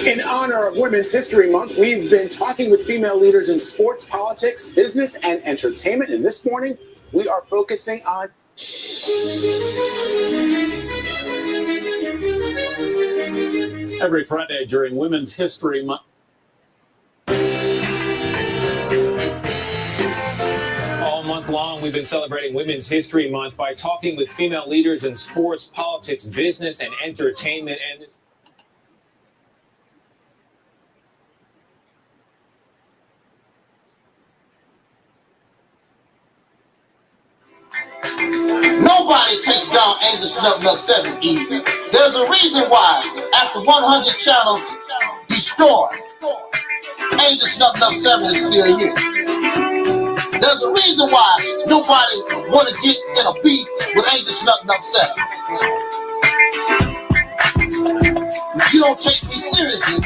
In honor of Women's History Month, we've been talking with female leaders in sports, politics, business, and entertainment. And this morning, we are focusing on every Friday during Women's History Month. All month long, we've been celebrating Women's History Month by talking with female leaders in sports, politics, business, and entertainment. And nobody takes down Angel Snuffing Up 7 easy. There's a reason why, after 100 channels destroyed, Angel Snuffing Up 7 is still here. There's a reason why nobody want to get in a beef with Angel Snuffing Up 7. But you don't take me seriously,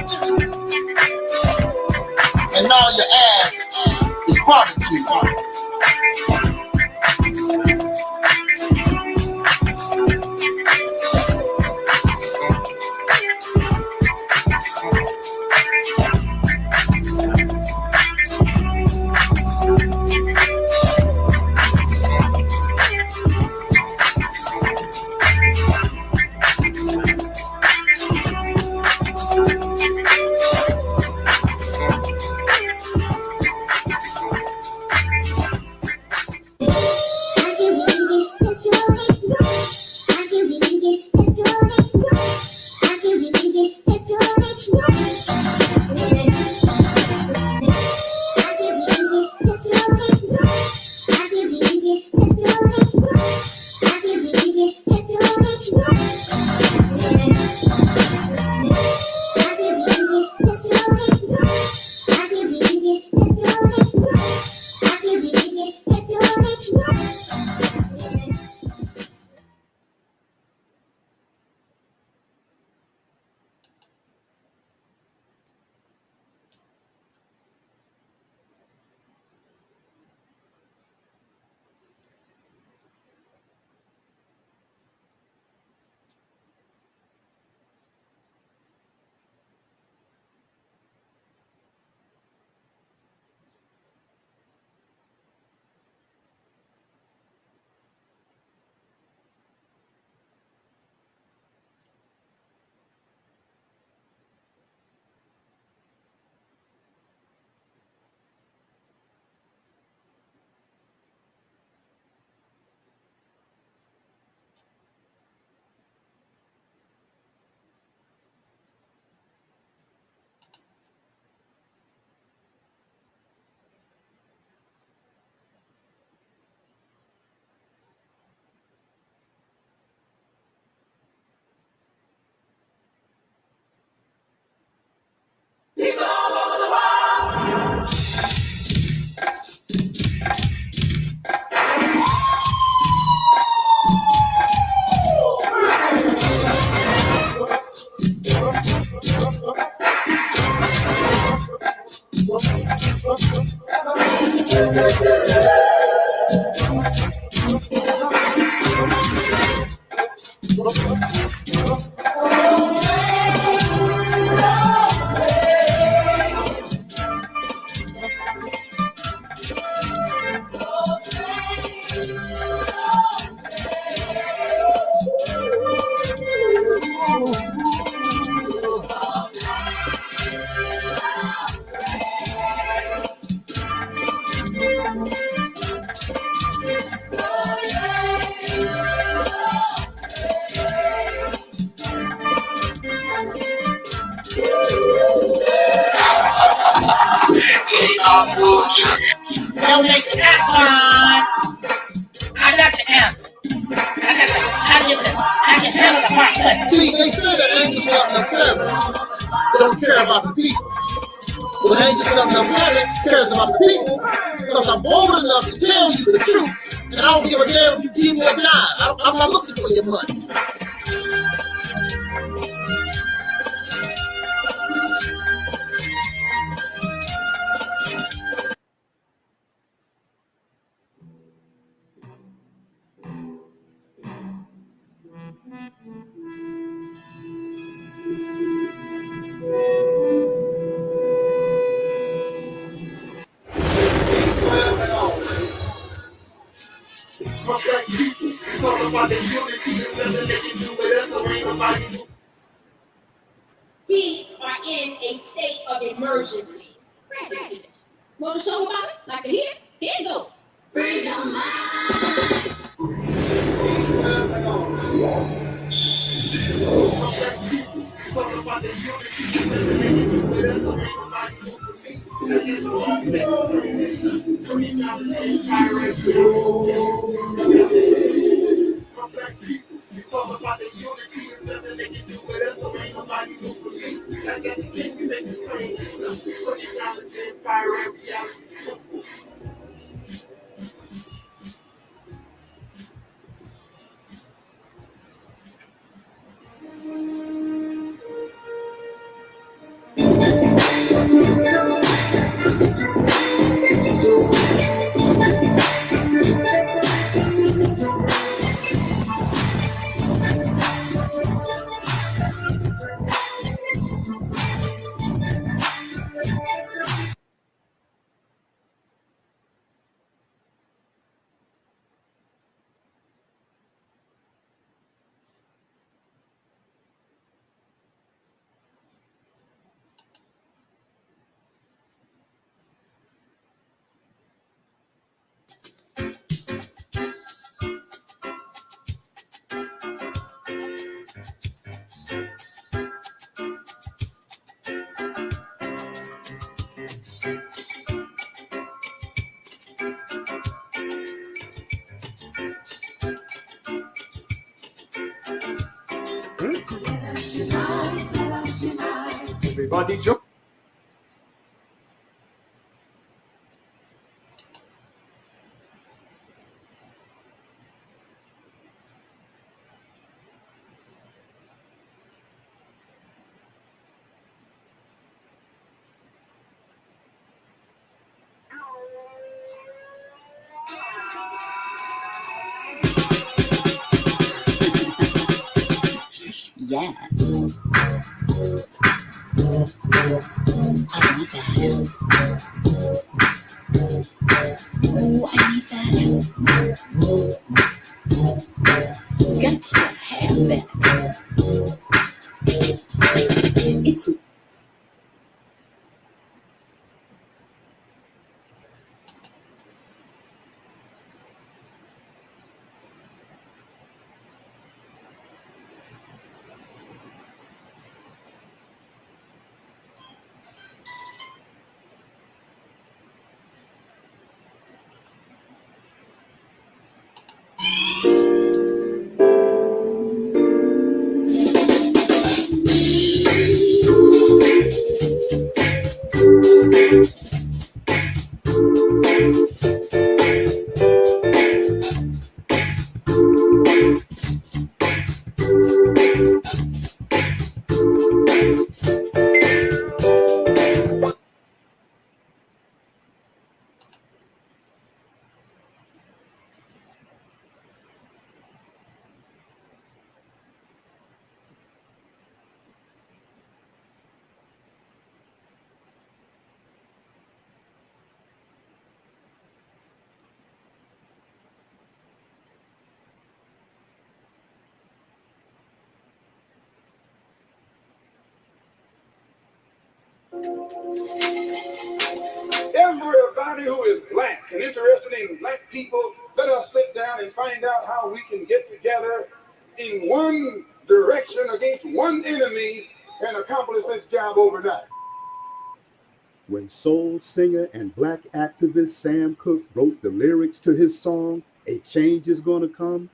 and now your ass is barbecue. See, they say that Angel Snuffing Up 7 don't care about the people. But Angel Snuffing Up 7 cares about the people because I'm bold enough to tell you the truth. And I don't give a damn if you give me a dime. I'm not looking for your money. black people. It's all about the unity. There's nothing they can do with us, so ain't nobody do. We are in a state of emergency. Congratulations. Want to show about it? Like to hear? Here you go. Freedom It's all about the unity. There's nothing they can do with us, so ain't nobody do for me. It's all about the unity. There's nothing they can do with us, so ain't nobody do for me. I got the game, we make it plain and simple. Putting knowledge in fire and reality simple. Everybody jump. Yes. I want that. Ooh, I need that. Got to have that. It's Everybody who is black and interested in black people, let us sit down and find out how we can get together in one direction against one enemy and accomplish this job overnight. When soul singer and black activist Sam Cooke wrote the lyrics to his song, "A Change Is Gonna Come,"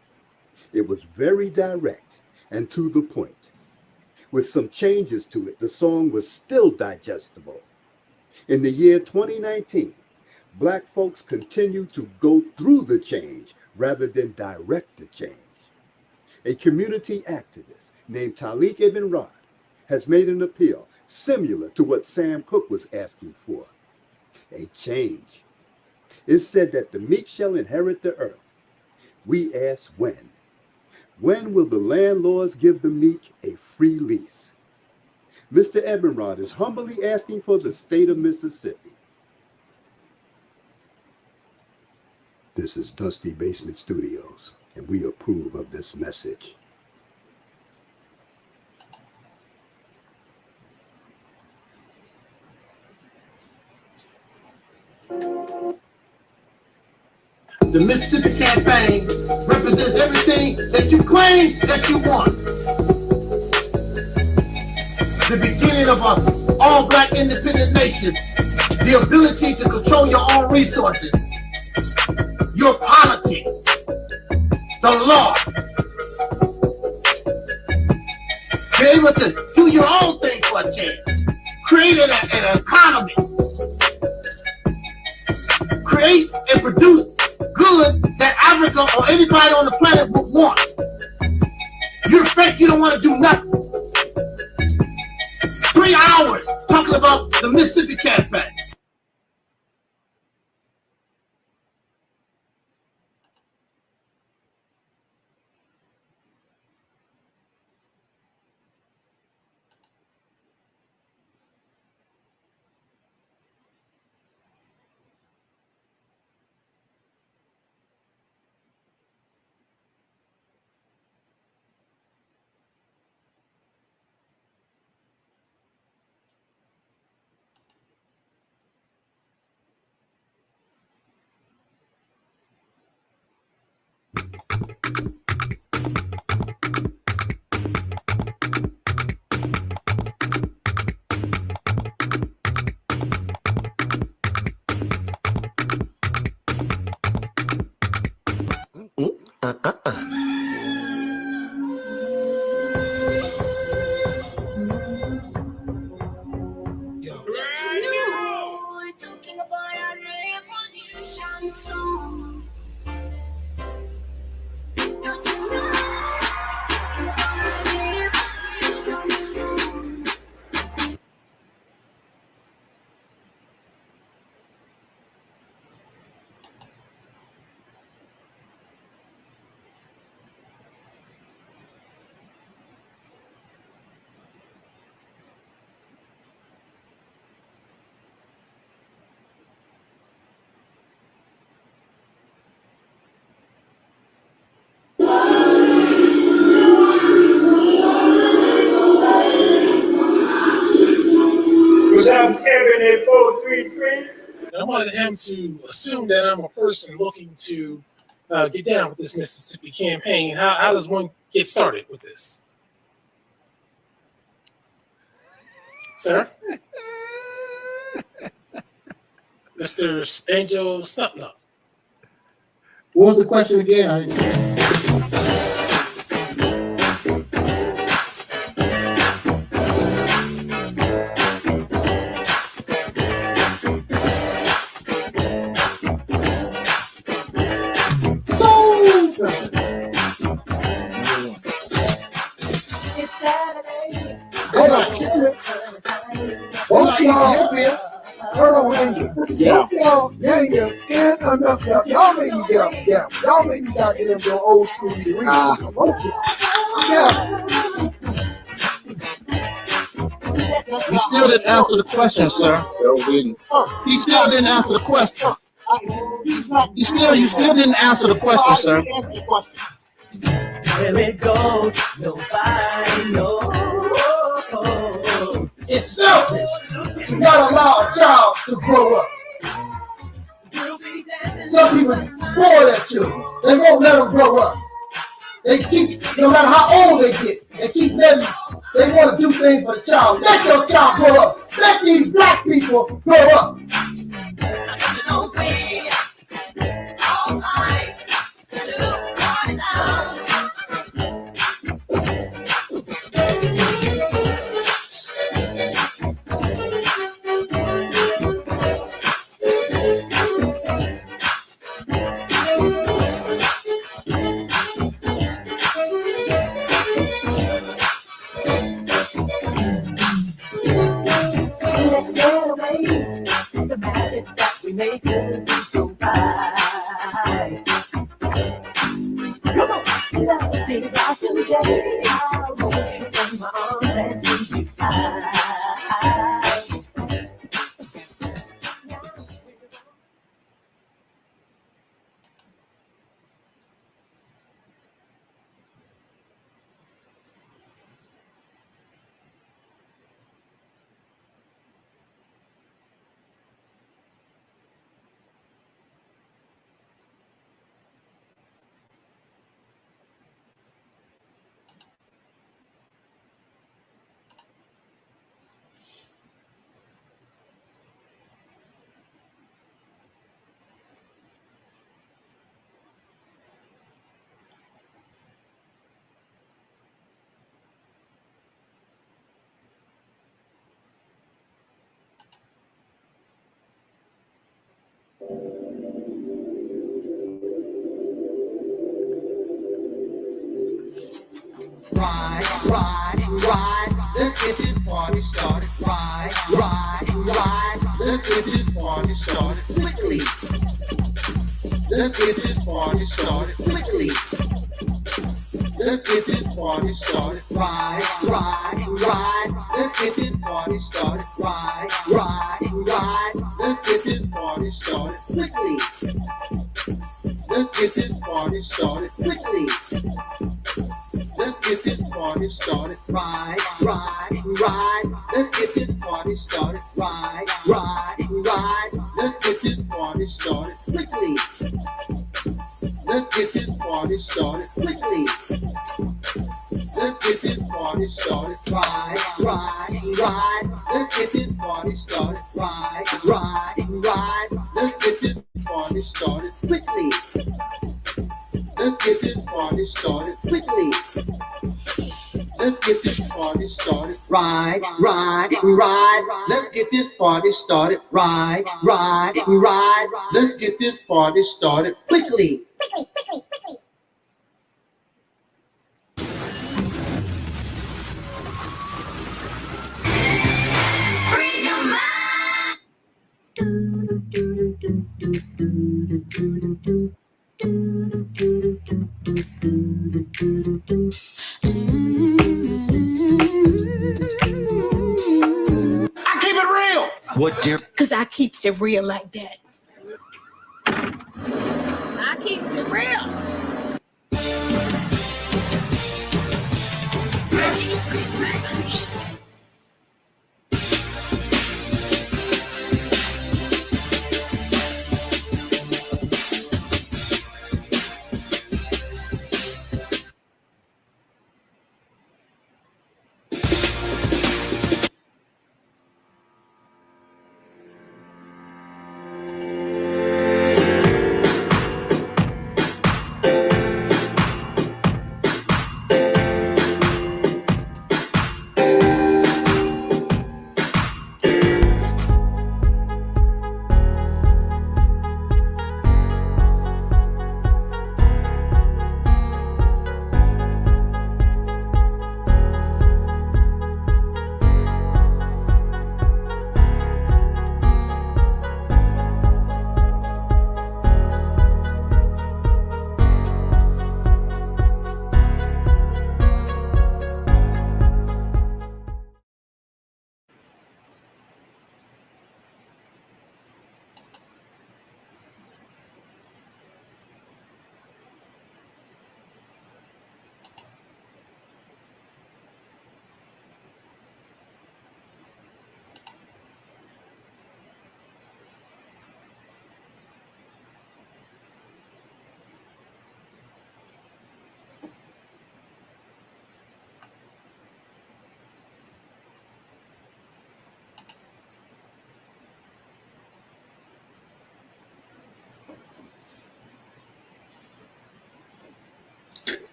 it was very direct and to the point. With some changes to it, the song was still digestible. In the year 2019, black folks continue to go through the change rather than direct the change. A community activist named Taalik Ibn'rad has made an appeal similar to what Sam Cooke was asking for. A change. It's said that the meek shall inherit the earth. We ask when. When will the landlords give the meek a free lease? Mr. Ibn'rad is humbly asking for the state of Mississippi. The This is Dusty Basement Studios, and we approve of this message. The Mississippi campaign represents everything that you claim that you want. The beginning of an all-black independent nation. The ability to control your own resources. Your politics. The law. Be able to do your own thing for a change. Create an economy. Create and produce goods that Africa or anybody on the planet would want. You're fake, you don't want to do nothing. 3 hours talking about the Mississippi campaign. I wanted him to assume that I'm a person looking to get down with this Mississippi campaign. How does one get started with this? Sir? Mr. Spanjo Snupnup. What was the question again? Y'all made me get up and down. Y'all made me goddamn go old school. Yeah. You still didn't answer the question, sir. He still didn't answer the question. You still didn't answer the question, sir. There it goes, nobody knows. It's selfish. You gotta allow a child to grow up. Some people spoil their children. They won't let them grow up. They keep, no matter how old they get, they keep letting, they want to do things for the child. Let your child grow up. Let these black people grow up. Ride, let's get this party started. Ride, let's get this party started quickly. Let's get this party started quickly. Let's get this party started. Ride, let's get this party started. Ride, let's get this party started quickly. Let's get this party started quickly. Let's get this party started. Ride, let's get this party started. Ride, let's get this party started quickly. Let's get this party started quickly. Let's get this party started. Ride, let's get this party started. Ride, let's get this party started quickly. Let's get this party started quickly. Let's get this party started. Ride, let's get this party started. Ride, let's get this party started quickly. I keep it real. What, dear? Cause I keeps it real like that. I keeps it real.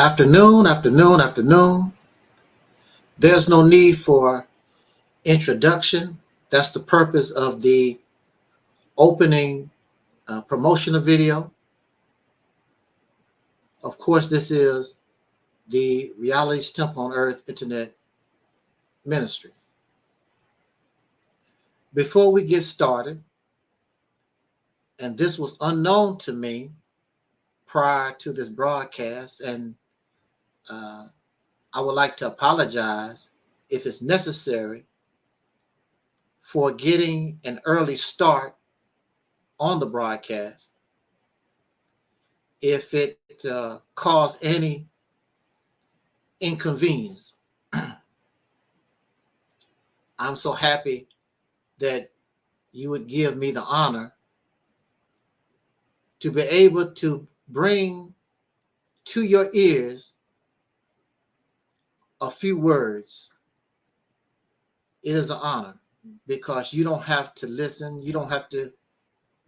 Afternoon. There's no need for introduction. That's the purpose of the opening promotional video. Of course, this is the Reality's Temple on Earth Internet Ministry. Before we get started, and this was unknown to me prior to this broadcast, and I would like to apologize if it's necessary for getting an early start on the broadcast. If it caused any inconvenience, I'm so happy that you would give me the honor to be able to bring to your ears a few words. It is an honor because you don't have to listen. You don't have to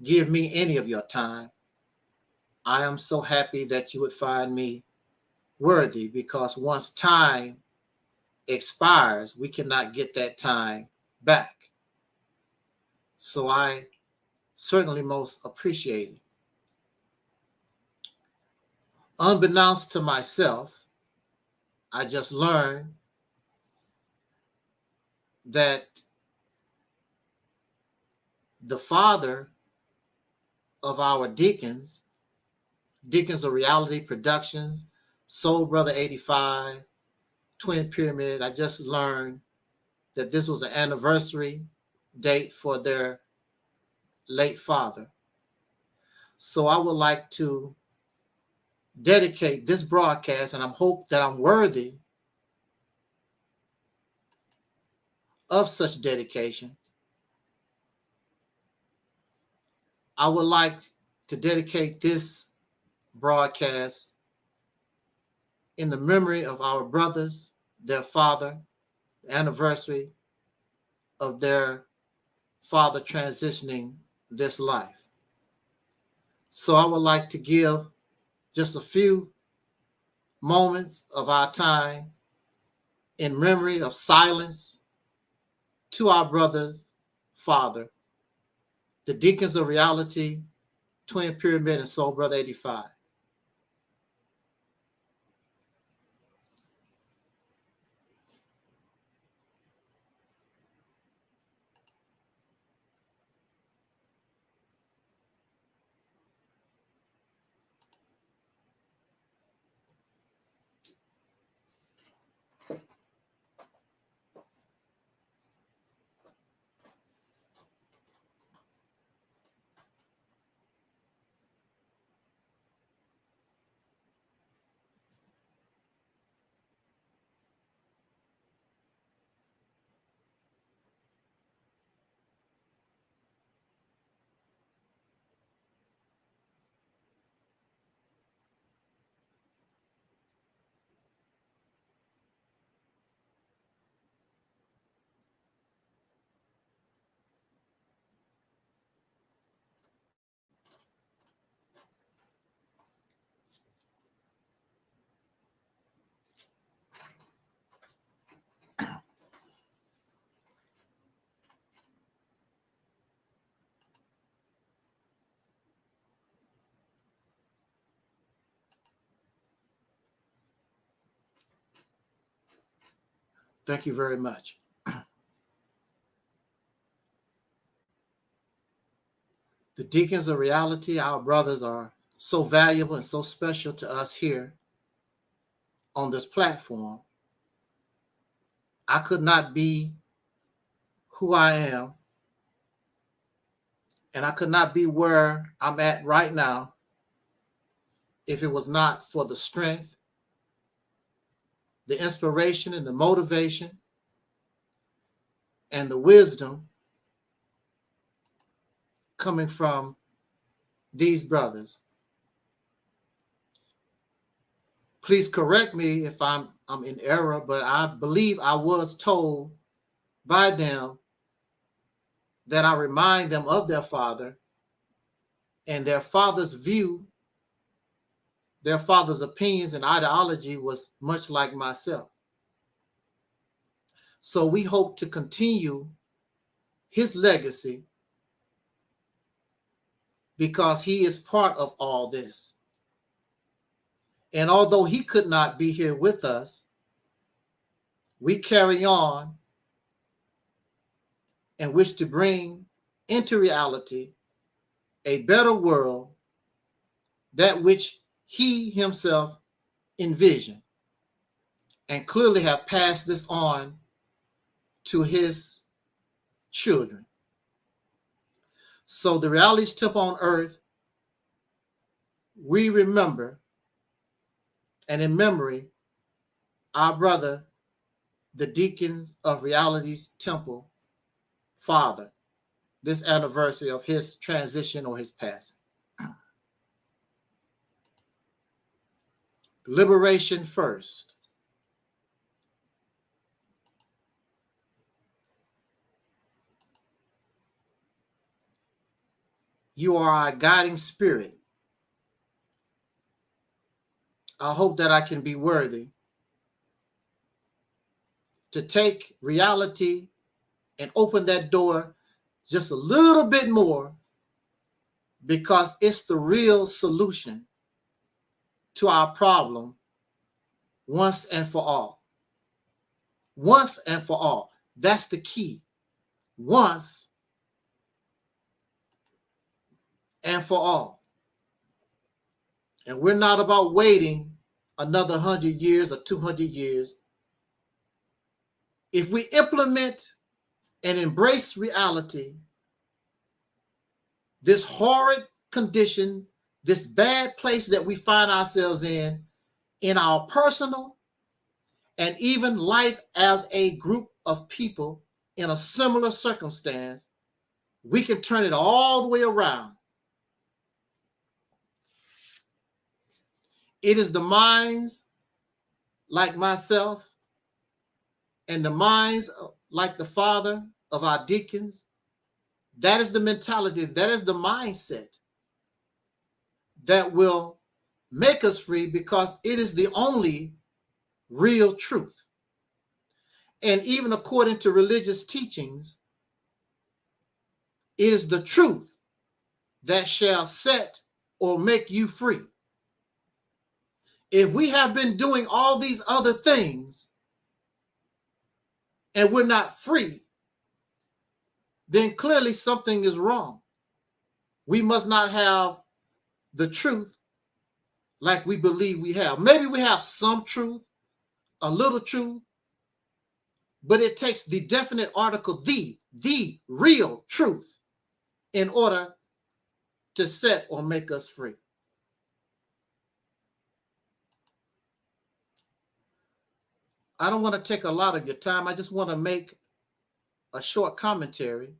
give me any of your time. I am so happy that you would find me worthy, because once time expires, we cannot get that time back. So I certainly most appreciate it. Unbeknownst to myself, I just learned that the father of our deacons of Reality Productions, Soul Brother 85, Twin Pyramid, I just learned that this was an anniversary date for their late father. So I would like to dedicate this broadcast, and I hope that I'm worthy of such dedication. I would like to dedicate this broadcast in the memory of our brothers, their father, the anniversary of their father transitioning this life. So I would like to give just a few moments of our time in memory of silence to our brother's father, the Deacons of Reality, Twin Pyramid, and Soul Brother 85. Thank you very much. The Deacons of Reality, our brothers, are so valuable and so special to us here on this platform. I could not be who I am, and I could not be where I'm at right now if it was not for the strength, the inspiration, and the motivation, and the wisdom coming from these brothers. Please correct me if I'm in error, but I believe I was told by them that I remind them of their father, and their father's view, their father's opinions and ideology was much like myself. So we hope to continue his legacy because he is part of all this. And although he could not be here with us, we carry on and wish to bring into reality a better world, that which he himself envisioned, and clearly have passed this on to his children. So the Realist tip on earth, we remember, and in memory, our brother, the deacons of Reality's temple, father, this anniversary of his transition or his passing. Liberation first. You are our guiding spirit. I hope that I can be worthy to take reality and open that door just a little bit more, because it's the real solution to our problem once and for all. Once and for all. That's the key. Once and for all. And we're not about waiting another 100 years or 200 years. If we implement and embrace reality, this horrid condition, this bad place that we find ourselves in our personal and even life as a group of people in a similar circumstance, we can turn it all the way around. It is the minds like myself and the minds like the father of our deacons. That is the mentality, that is the mindset that will make us free, because it is the only real truth. And even according to religious teachings, it is the truth that shall set or make you free. If we have been doing all these other things and we're not free, then clearly something is wrong. We must not have the truth like we believe we have. Maybe we have some truth, a little truth, but it takes the definite article, the real truth, in order to set or make us free. I don't want to take a lot of your time. I just want to make a short commentary.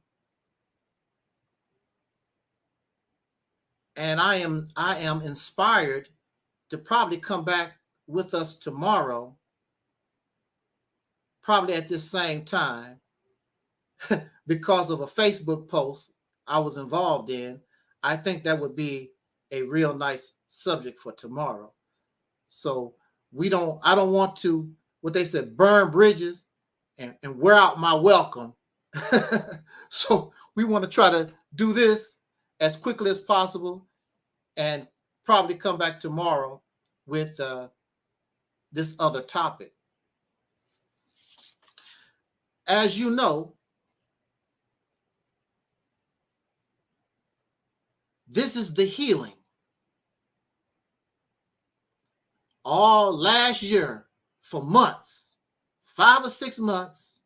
And I am inspired to probably come back with us tomorrow, probably at this same time, because of a Facebook post I was involved in. I think that would be a real nice subject for tomorrow. So I don't want to, what they said, burn bridges and wear out my welcome. So we want to try to do this as quickly as possible and probably come back tomorrow with this other topic. As you know, this is the healing. All last year, for months, 5 or 6 months,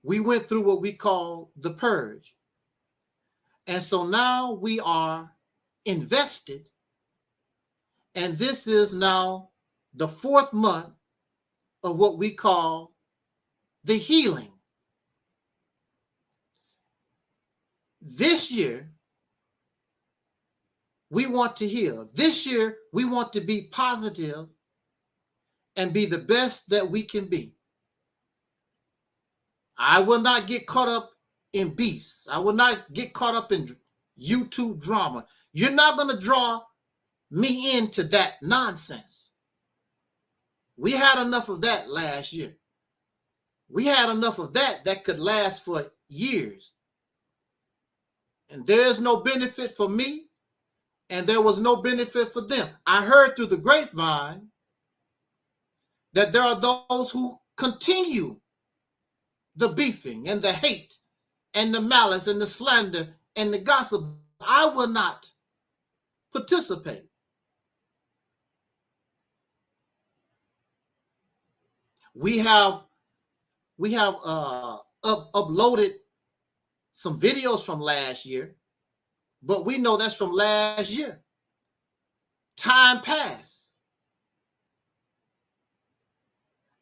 we went through what we call the purge. And so now we are invested. And this is now the 4th month of what we call the healing. This year, we want to heal. This year, we want to be positive and be the best that we can be. I will not get caught up in beefs. I will not get caught up in YouTube drama. You're not going to draw me into that nonsense. We had enough of that last year. We had enough of that could last for years. And there's no benefit for me, and there was no benefit for them. I heard through the grapevine that there are those who continue the beefing and the hate and the malice and the slander and the gossip. I will not participate. We have uploaded some videos from last year, but we know that's from last year. Time passed.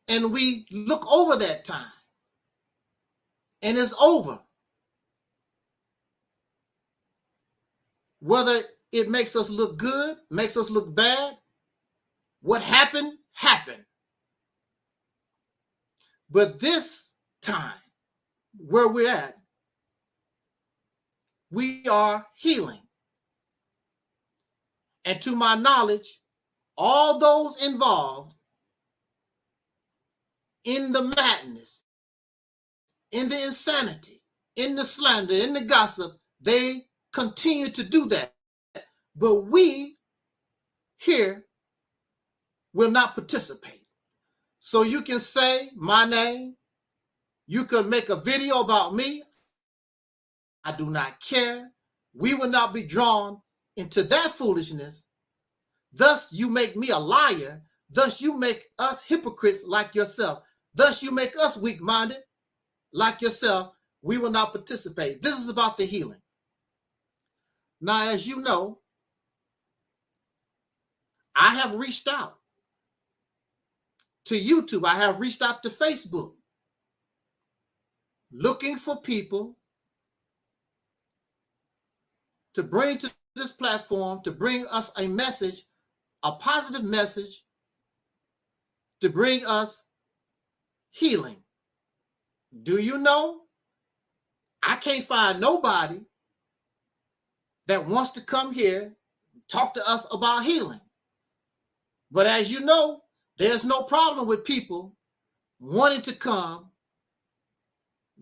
And we look over that time. And it's over. Whether it makes us look good, makes us look bad, what happened, happened. But this time, where we're at, we are healing. And to my knowledge, all those involved in the madness, in the insanity, in the slander, in the gossip, they continue to do that. But we here will not participate. So you can say my name. You could make a video about me. I do not care. We will not be drawn into that foolishness. Thus you make me a liar. Thus you make us hypocrites like yourself. Thus you make us weak-minded like yourself. We will not participate. This is about the healing. Now, as you know, I have reached out to YouTube. I have reached out to Facebook, looking for people to bring to this platform, to bring us a message, a positive message, to bring us healing. Do you know? I can't find nobody that wants to come here and talk to us about healing. But as you know, there's no problem with people wanting to come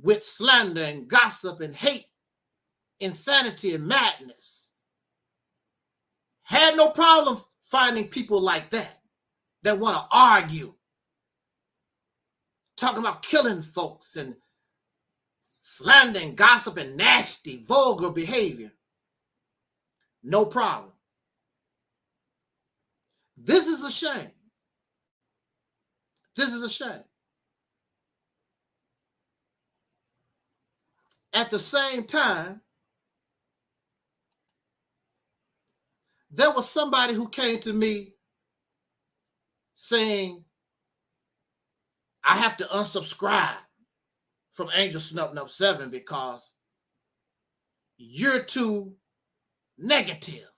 with slander and gossip and hate, insanity and madness. Had no problem finding people like that want to argue, talking about killing folks and slander and gossip and nasty, vulgar behavior. No problem. This is a shame. This is a shame. At the same time, there was somebody who came to me saying, I have to unsubscribe from Angel Snub 7 because you're too negative.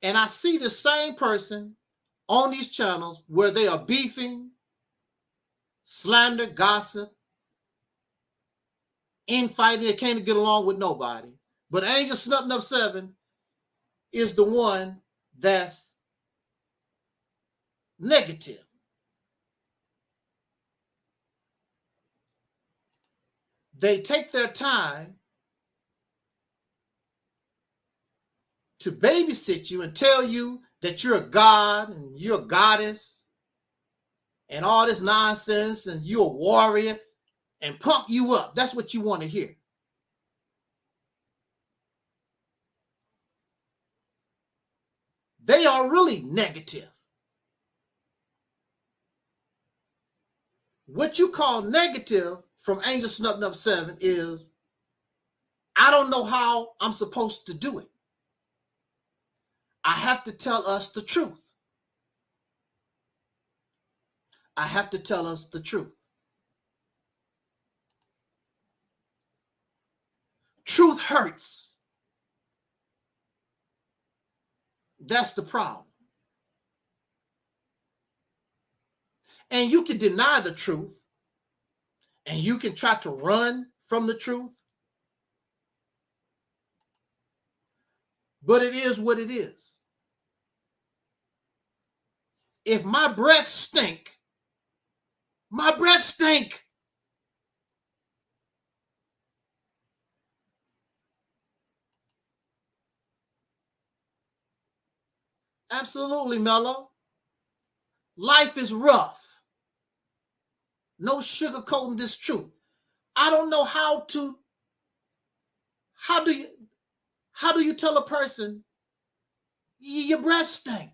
And I see the same person on these channels where they are beefing, slander, gossip, infighting. They can't get along with nobody. But Angel Snub 7 is the one that's negative. They take their time to babysit you and tell you that you're a god and you're a goddess and all this nonsense and you're a warrior and pump you up. That's what you want to hear. They are really negative. What you call negative from Angel Snub 7 is, I don't know how I'm supposed to do it. I have to tell us the truth. I have to tell us the truth. Truth hurts. That's the problem. And you can deny the truth, and you can try to run from the truth, but it is what it is. If my breath stink, my breath stink. Absolutely, Mello. Life is rough. No sugarcoating this truth. I don't know how do you tell a person your breath stink?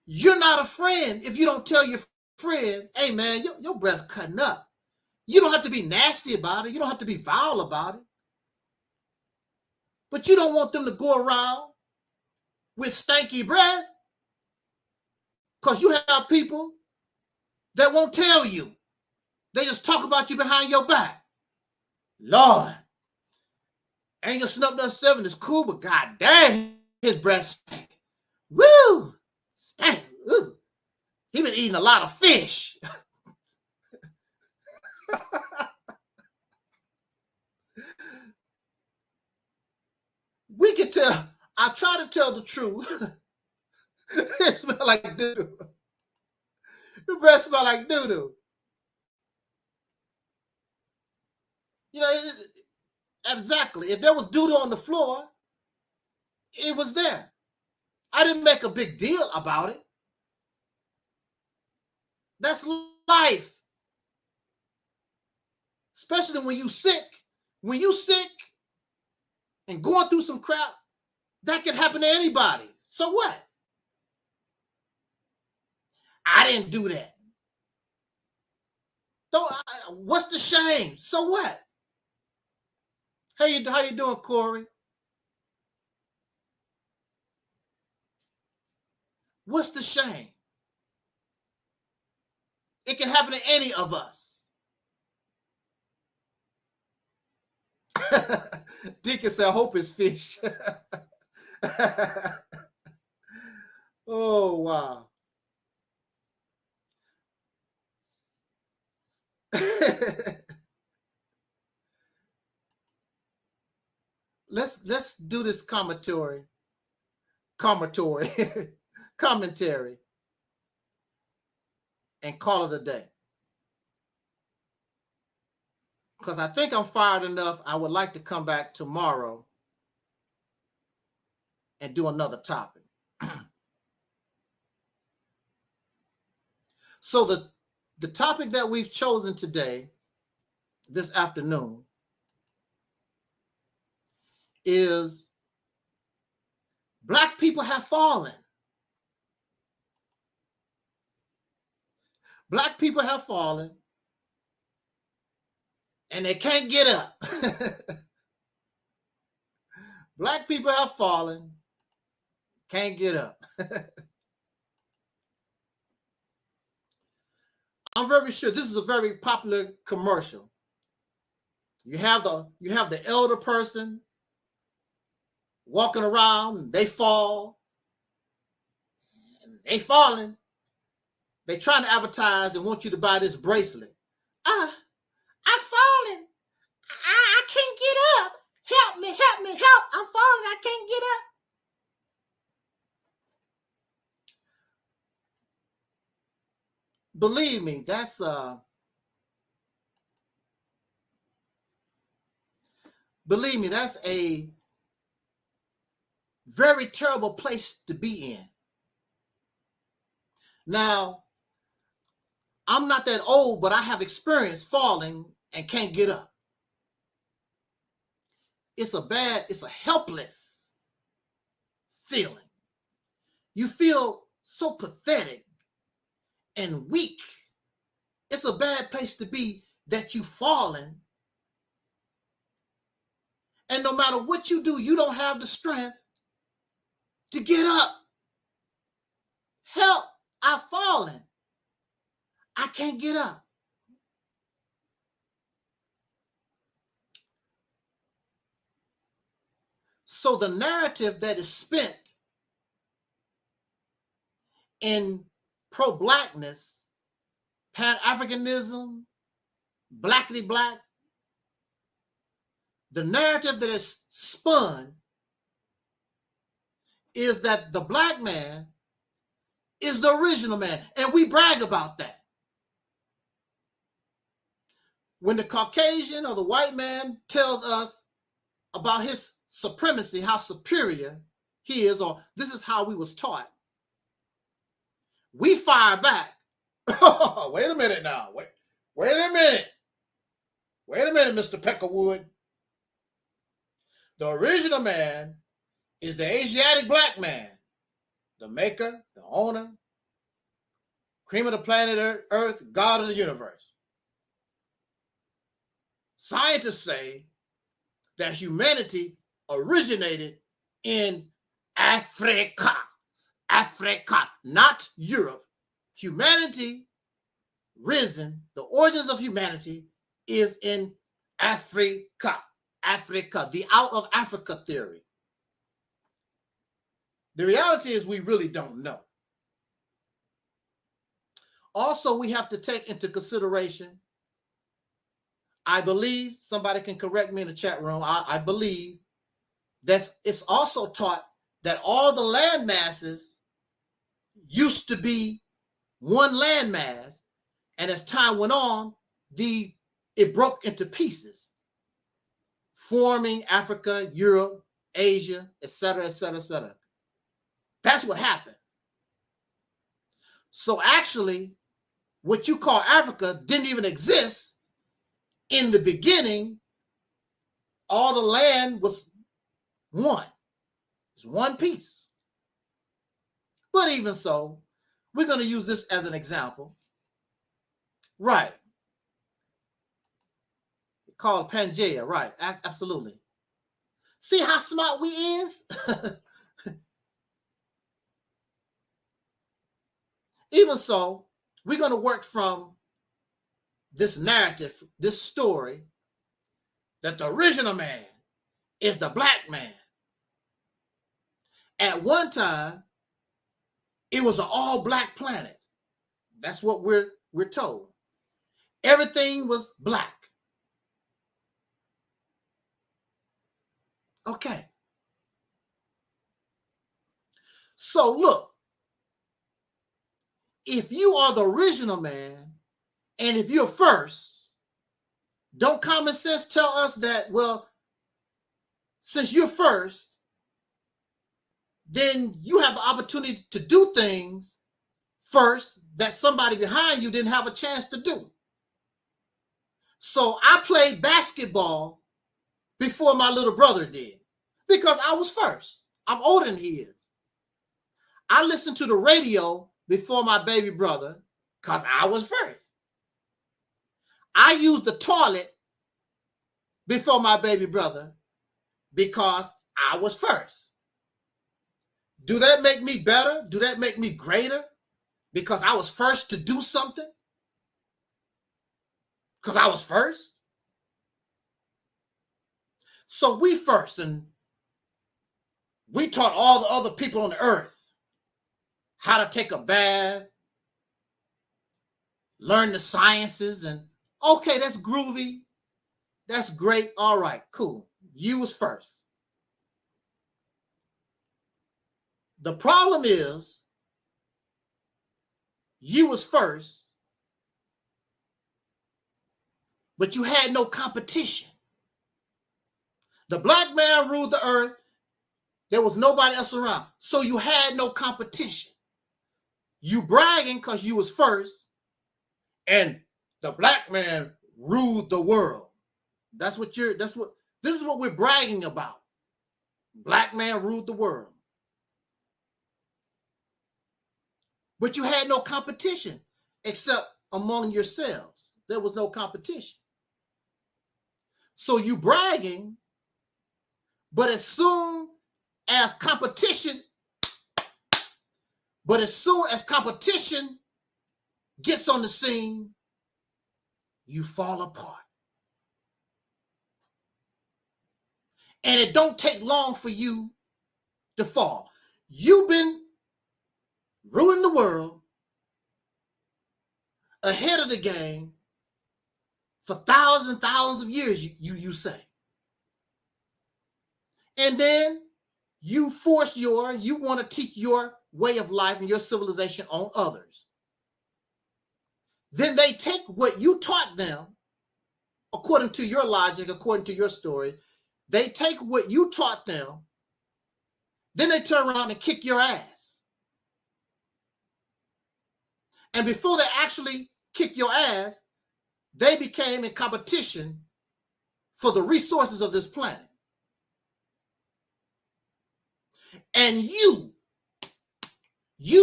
You're not a friend if you don't tell your friend, hey man, your breath cutting up. You don't have to be nasty about it. You don't have to be vile about it. But you don't want them to go around with stanky breath, because you have people that won't tell you. They just talk about you behind your back. Lord, Angel Snub 7 is cool, but god damn, his breath stank. Woo! Stank. Ooh. He been eating a lot of fish. We can tell. I try to tell the truth. It smells like doo-doo. Your breath smells like doo-doo. You know, exactly. If there was doo-doo on the floor, it was there. I didn't make a big deal about it. That's life. Especially when you sick. When you sick and going through some crap, that can happen to anybody. So what? I didn't do that. What's the shame? So what? How you doing, Corey? What's the shame? It can happen to any of us. Deacon said, hope is fish. Oh, wow. Let's do this commentary and call it a day. Because I think I'm fired enough. I would like to come back tomorrow and do another topic. So the topic that we've chosen today, this afternoon, is Black people have fallen. Black people have fallen and they can't get up. Black people have fallen, can't get up. I'm very sure this is a very popular commercial. You have the elder person walking around, they fall. They falling. They trying to advertise and want you to buy this bracelet. I'm falling. I can't get up. Help me, help me, help. I'm falling. I can't get up. Believe me, that's a very terrible place to be in. Now, I'm not that old, but I have experienced falling and can't get up. It's a helpless feeling. You feel so pathetic and weak. It's a bad place to be that you've fallen. And no matter what you do, you don't have the strength to get up. Help, I've fallen. I can't get up. So the narrative that is spent in pro-blackness, Pan-Africanism, blackity black, the narrative that is spun is that the black man is the original man, and we brag about that. When the Caucasian or the white man tells us about his supremacy, how superior he is, or this is how we was taught, we fire back. Wait a minute now. Wait a minute. Wait a minute, Mr. Peckerwood. The original man is the Asiatic black man, the maker, the owner, cream of the planet Earth, God of the universe. Scientists say that humanity originated in Africa. Africa, not Europe. Humanity risen, the origins of humanity is in Africa. Africa, the out of Africa theory. The reality is we really don't know. Also, we have to take into consideration, I believe, somebody can correct me in the chat room, I believe that it's also taught that all the land masses used to be one landmass, and as time went on, it broke into pieces, forming Africa, Europe, Asia, etc., etc., etc. That's what happened. So actually, what you call Africa didn't even exist in the beginning. All the land was one. It's one piece. But even so, we're going to use this as an example. Right. Called Pangea, right. Absolutely. See how smart we is? Even so, we're going to work from this narrative, this story, that the original man is the black man. At one time, it was an all-black planet. That's what we're told. Everything was black. Okay. So look, if you are the original man, and if you're first, don't common sense tell us that, well, since you're first, then you have the opportunity to do things first that somebody behind you didn't have a chance to do. So I played basketball before my little brother did because I was first. I'm older than he is. I listened to the radio before my baby brother because I was first. I used the toilet before my baby brother because I was first. Do that make me better? Do that make me greater? Because I was first to do something? Because I was first? So we first, and we taught all the other people on the earth how to take a bath, learn the sciences, and okay, that's groovy. That's great. All right, cool. You was first. The problem is you was first, but you had no competition. The black man ruled the earth. There was nobody else around. So you had no competition. You bragging because you was first, and the black man ruled the world. This is what we're bragging about. Black man ruled the world. But you had no competition except among yourselves. There was no competition. So you bragging, but as soon as competition gets on the scene, you fall apart. And it don't take long for you to fall. You've been ruling the world ahead of the game for thousands and thousands of years, you say. And then you want to teach your way of life and your civilization on others. Then they take what you taught them, according to your logic, according to your story, they take what you taught them, then they turn around and kick your ass. And before they actually kick your ass, they became in competition for the resources of this planet. And you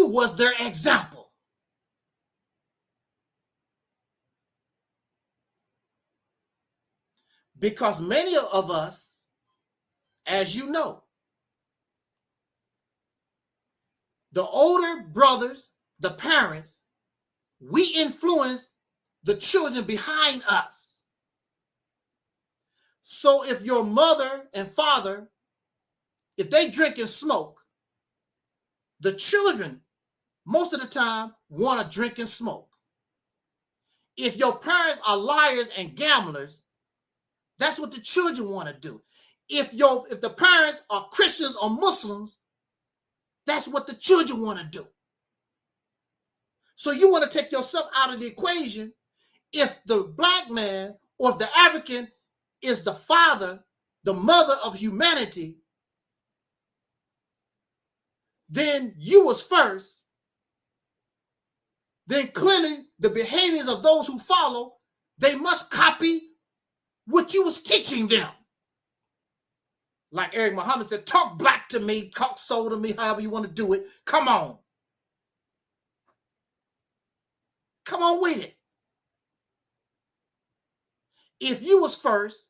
was their example. Because many of us, as you know, the older brothers, the parents, we influence the children behind us. So if your mother and father, if they drink and smoke, the children, most of the time, want to drink and smoke. If your parents are liars and gamblers, that's what the children want to do. If the parents are Christians or Muslims, that's what the children want to do. So you want to take yourself out of the equation. If the black man or if the African is the father, the mother of humanity, then you was first. Then clearly the behaviors of those who follow, they must copy what you was teaching them. Like Eric Muhammad said, talk black to me, talk soul to me, however you want to do it. Come on. Come on with it. If you was first,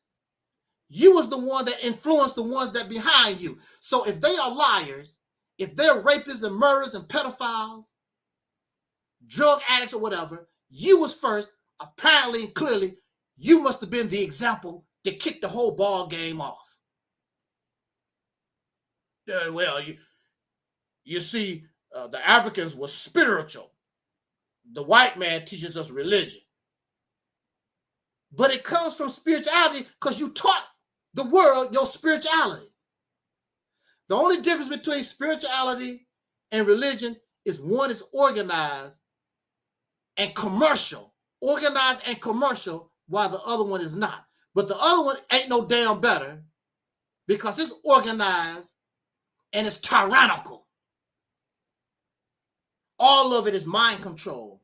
you was the one that influenced the ones that behind you. So if they are liars, if they're rapists and murderers and pedophiles, drug addicts or whatever, you was first. Apparently and clearly, you must have been the example to kick the whole ball game off. Well, you see, the Africans were spiritual. The white man teaches us religion. But it comes from spirituality because you taught the world your spirituality. The only difference between spirituality and religion is one is organized and commercial. Organized and commercial, while the other one is not. But the other one ain't no damn better because it's organized and it's tyrannical. All of it is mind control.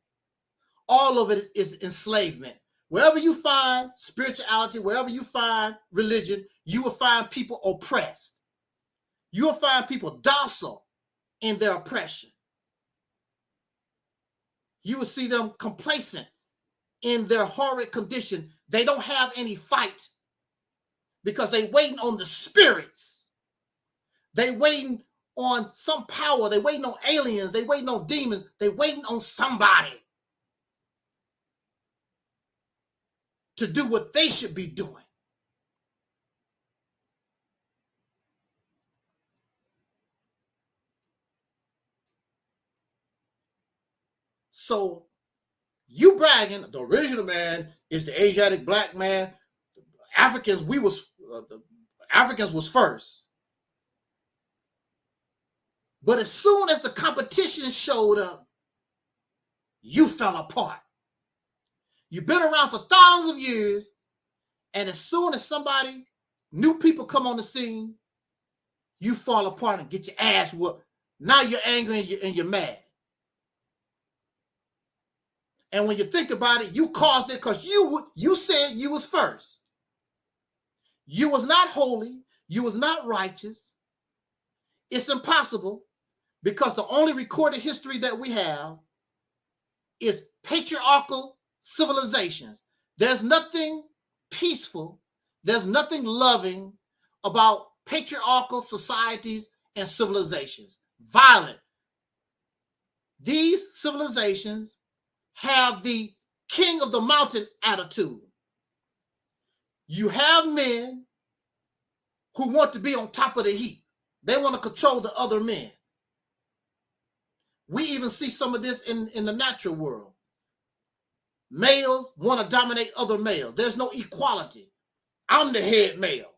All of it is enslavement. Wherever you find spirituality, wherever you find religion, you will find people oppressed. You will find people docile in their oppression. You will see them complacent in their horrid condition. They don't have any fight because they waiting on the spirits. They waiting on some power. They waiting on aliens. They waiting on demons. They waiting on somebody to do what they should be doing. So you bragging the original man is the Asiatic black man. Africans, the Africans was first. But as soon as the competition showed up, you fell apart. You've been around for thousands of years, and as soon as new people come on the scene, you fall apart and get your ass whooped. Now you're angry and you're mad. And when you think about it, you caused it because you said you was first. You was not holy. You was not righteous. It's impossible because the only recorded history that we have is patriarchal civilizations. There's nothing peaceful. There's nothing loving about patriarchal societies and civilizations. Violent. These civilizations have the king of the mountain attitude. You have men who want to be on top of the heap. They want to control the other men. We even see some of this in the natural world. Males want to dominate other males. There's no equality. I'm the head male.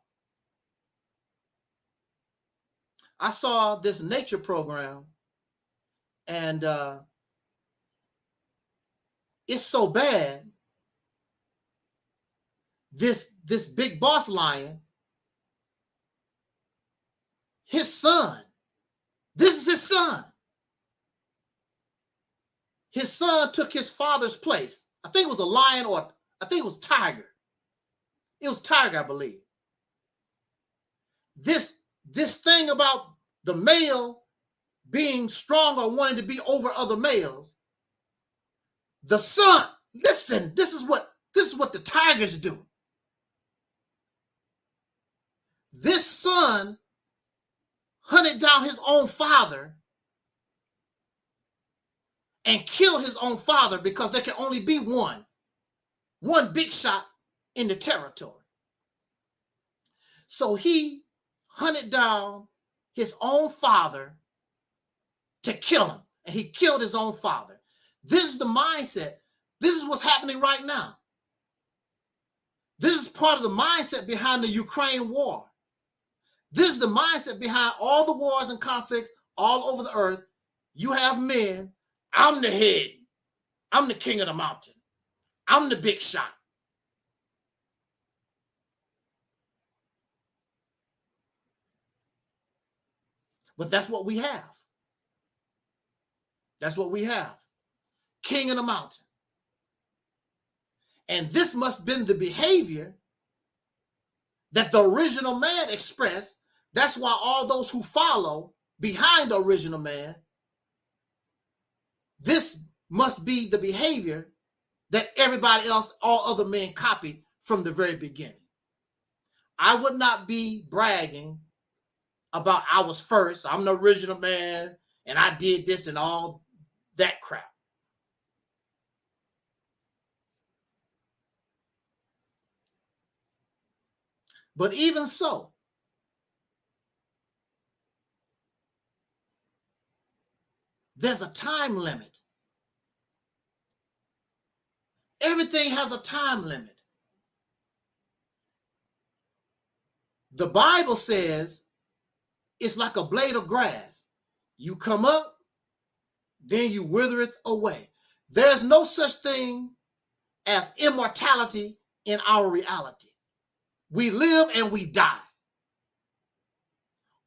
I saw this nature program, and it's so bad. This big boss lion, his son, this is his son. His son took his father's place. I think it was a lion, or I think it was tiger. It was tiger, I believe. This thing about the male being strong or wanting to be over other males, the son, listen, this is what the tigers do. This son hunted down his own father and killed his own father because there can only be one big shot in the territory. So he hunted down his own father to kill him, and he killed his own father. This is the mindset. This is what's happening right now. This is part of the mindset behind the Ukraine war. This is the mindset behind all the wars and conflicts all over the earth. You have men, I'm the head. I'm the king of the mountain. I'm the big shot. But that's what we have. That's what we have. King of the mountain. And this must have been the behavior that the original man expressed. That's why all those who follow behind the original man, this must be the behavior that everybody else, all other men copied from the very beginning. I would not be bragging about I was first, I'm the original man, and I did this and all that crap. But even so, there's a time limit. Everything has a time limit. The Bible says it's like a blade of grass. You come up, then you withereth away. There's no such thing as immortality in our reality. We live and we die.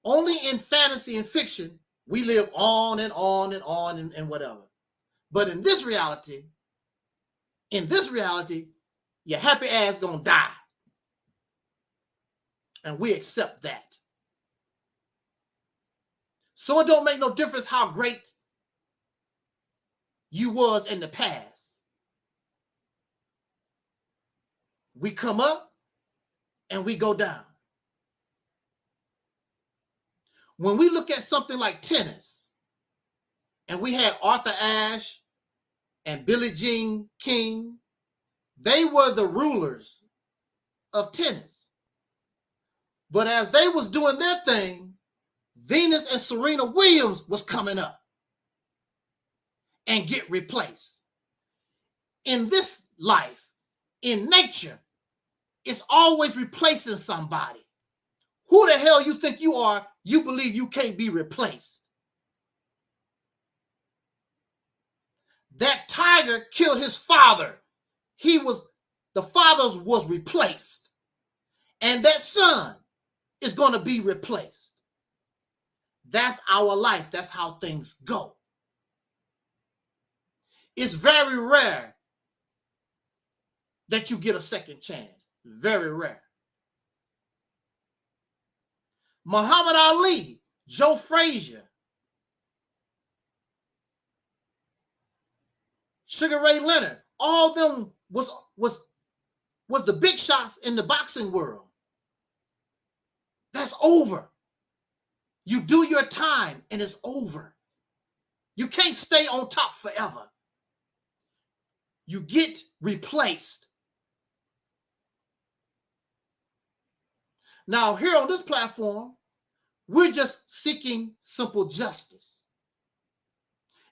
Only in fantasy and fiction, we live on and on and on and whatever. But in this reality, your happy ass gonna die. And we accept that. So it don't make no difference how great you was in the past. We come up and we go down. When we look at something like tennis, and we had Arthur Ashe and Billie Jean King, they were the rulers of tennis. But as they was doing their thing, Venus and Serena Williams was coming up and get replaced. In this life, in nature, it's always replacing somebody. Who the hell you think you are? You believe you can't be replaced. That tiger killed his father. The father was replaced. And that son is going to be replaced. That's our life. That's how things go. It's very rare that you get a second chance. Very rare. Muhammad Ali, Joe Frazier, Sugar Ray Leonard, all of them was the big shots in the boxing world. That's over. You do your time and it's over. You can't stay on top forever. You get replaced. Now, here on this platform, we're just seeking simple justice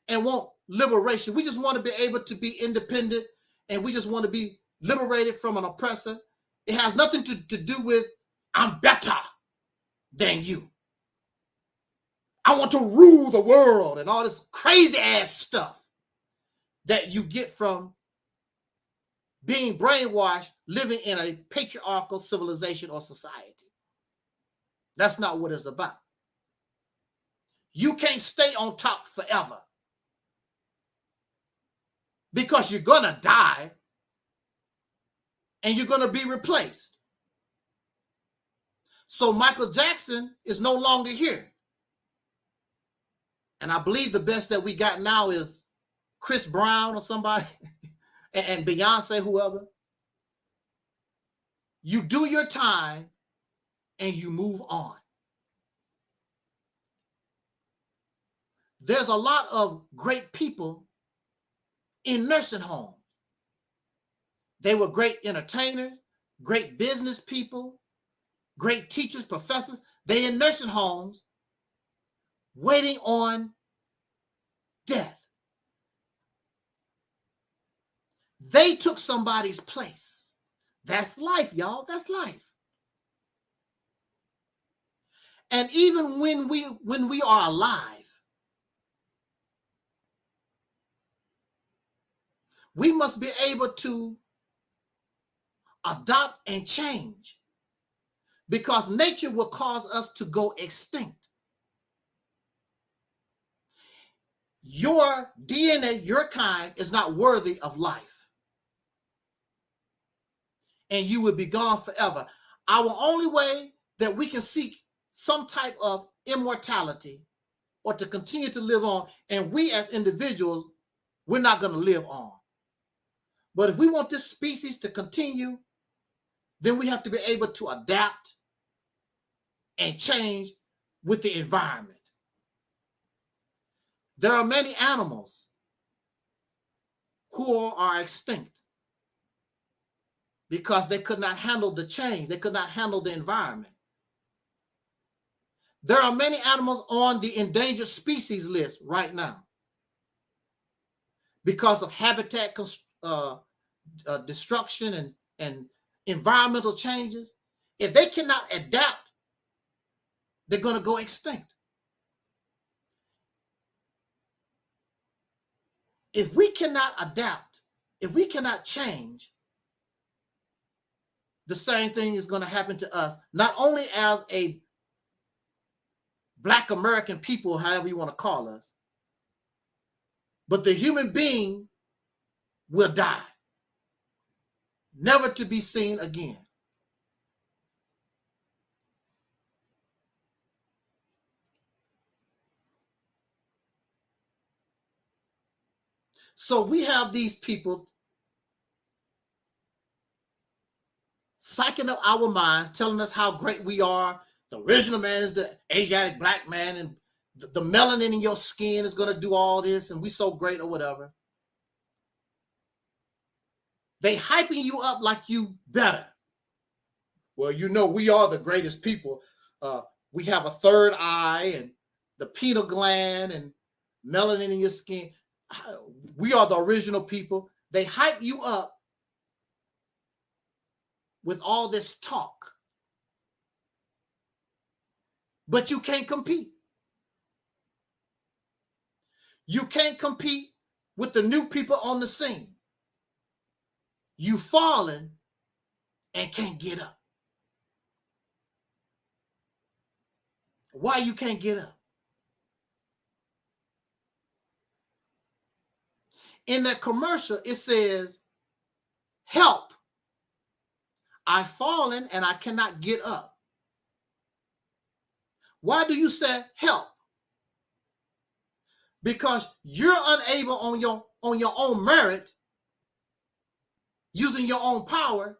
and want liberation. We just want to be able to be independent, and we just want to be liberated from an oppressor. It has nothing to do with I'm better than you. I want to rule the world and all this crazy ass stuff that you get from being brainwashed, living in a patriarchal civilization or society. That's not what it's about. You can't stay on top forever because you're going to die and you're going to be replaced. So Michael Jackson is no longer here. And I believe the best that we got now is Chris Brown or somebody and Beyonce, whoever. You do your time and you move on. There's a lot of great people in nursing homes. They were great entertainers, great business people, great teachers, professors. They in nursing homes waiting on death. They took somebody's place. That's life, y'all. That's life. And even when we are alive, we must be able to adopt and change, because nature will cause us to go extinct. Your DNA, your kind, is not worthy of life, and you will be gone forever. Our only way that we can seek some type of immortality or to continue to live on, and we as individuals, we're not going to live on. But if we want this species to continue, then we have to be able to adapt and change with the environment. There are many animals who are extinct because they could not handle the change. They could not handle the environment. There are many animals on the endangered species list right now because of habitat destruction and environmental changes. If they cannot adapt, they're going to go extinct. If we cannot adapt, if we cannot change, the same thing is going to happen to us, not only as a Black American people, however you want to call us, but the human being will die, never to be seen again. So we have these people psyching up our minds, telling us how great we are. The original man is the Asiatic Black man, and the melanin in your skin is going to do all this, and we so great or whatever. They hyping you up like you better. Well, you know, we are the greatest people. We have a third eye and the pineal gland and melanin in your skin. We are the original people. They hype you up with all this talk, but you can't compete. You can't compete with the new people on the scene. You falling and can't get up. Why you can't get up? In that commercial, it says, help. I've fallen and I cannot get up. Why do you say help? Because you're unable on your own merit, using your own power,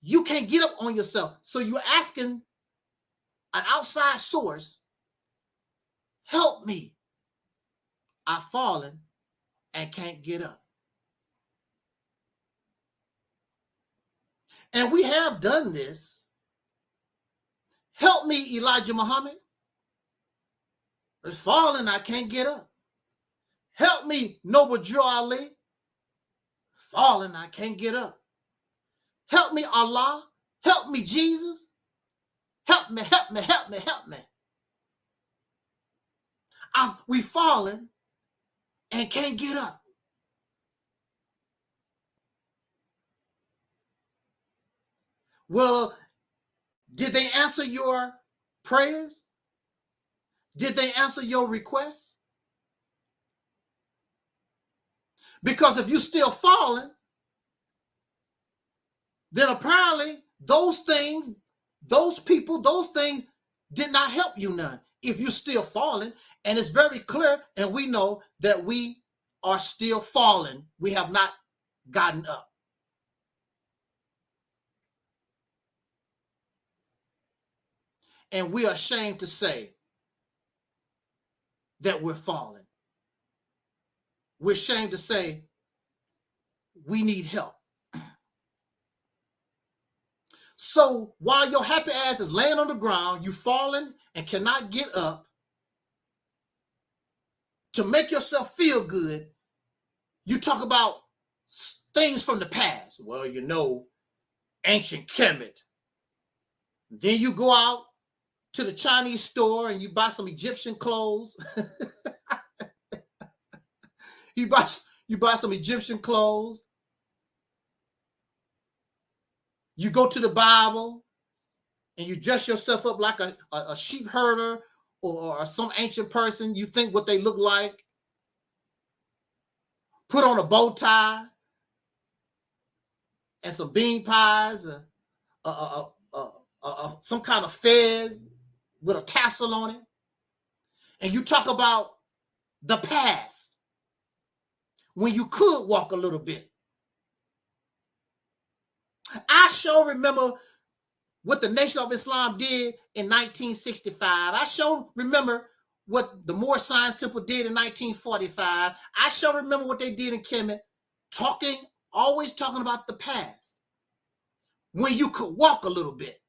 you can't get up on yourself. So you're asking an outside source, help me. I've fallen and can't get up. And we have done this. Help me, Elijah Muhammad. It's falling, I can't get up. Help me, Noble Joe Ali. Falling, I can't get up. Help me, Allah. Help me, Jesus. Help me, help me, help me, help me. We've fallen and can't get up. Well, did they answer your prayers? Did they answer your requests? Because if you're still falling, then apparently those things, those people, those things did not help you none. If you're still falling, and it's very clear, and we know that we are still falling, we have not gotten up. and we are ashamed to say that we're fallen. We're ashamed to say we need help. So while your happy ass is laying on the ground, you fallen and cannot get up, to make yourself feel good, you talk about things from the past. Well, you know, ancient Kemet. Then you go out to the Chinese store and you buy some Egyptian clothes. you buy some Egyptian clothes. You go to the Bible and you dress yourself up like a sheep herder or some ancient person. You think what they look like. Put on a bow tie and some bean pies, some kind of fez with a tassel on it. And you talk about the past when you could walk a little bit. I sure remember what the Nation of Islam did in 1965. I sure remember what the Moore Science Temple did in 1945. I sure remember what they did in Kemet, always talking about the past, when you could walk a little bit.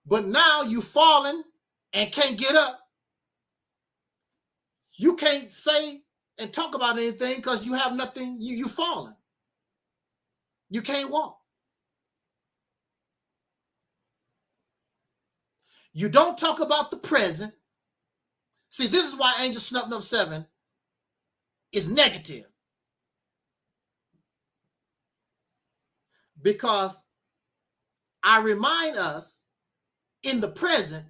But now you've fallen and can't get up. You can't say and talk about anything because you have nothing, you've fallen. You can't walk. You don't talk about the present. See, this is why Angel Snuff Number 7 is negative. Because I remind us, in the present,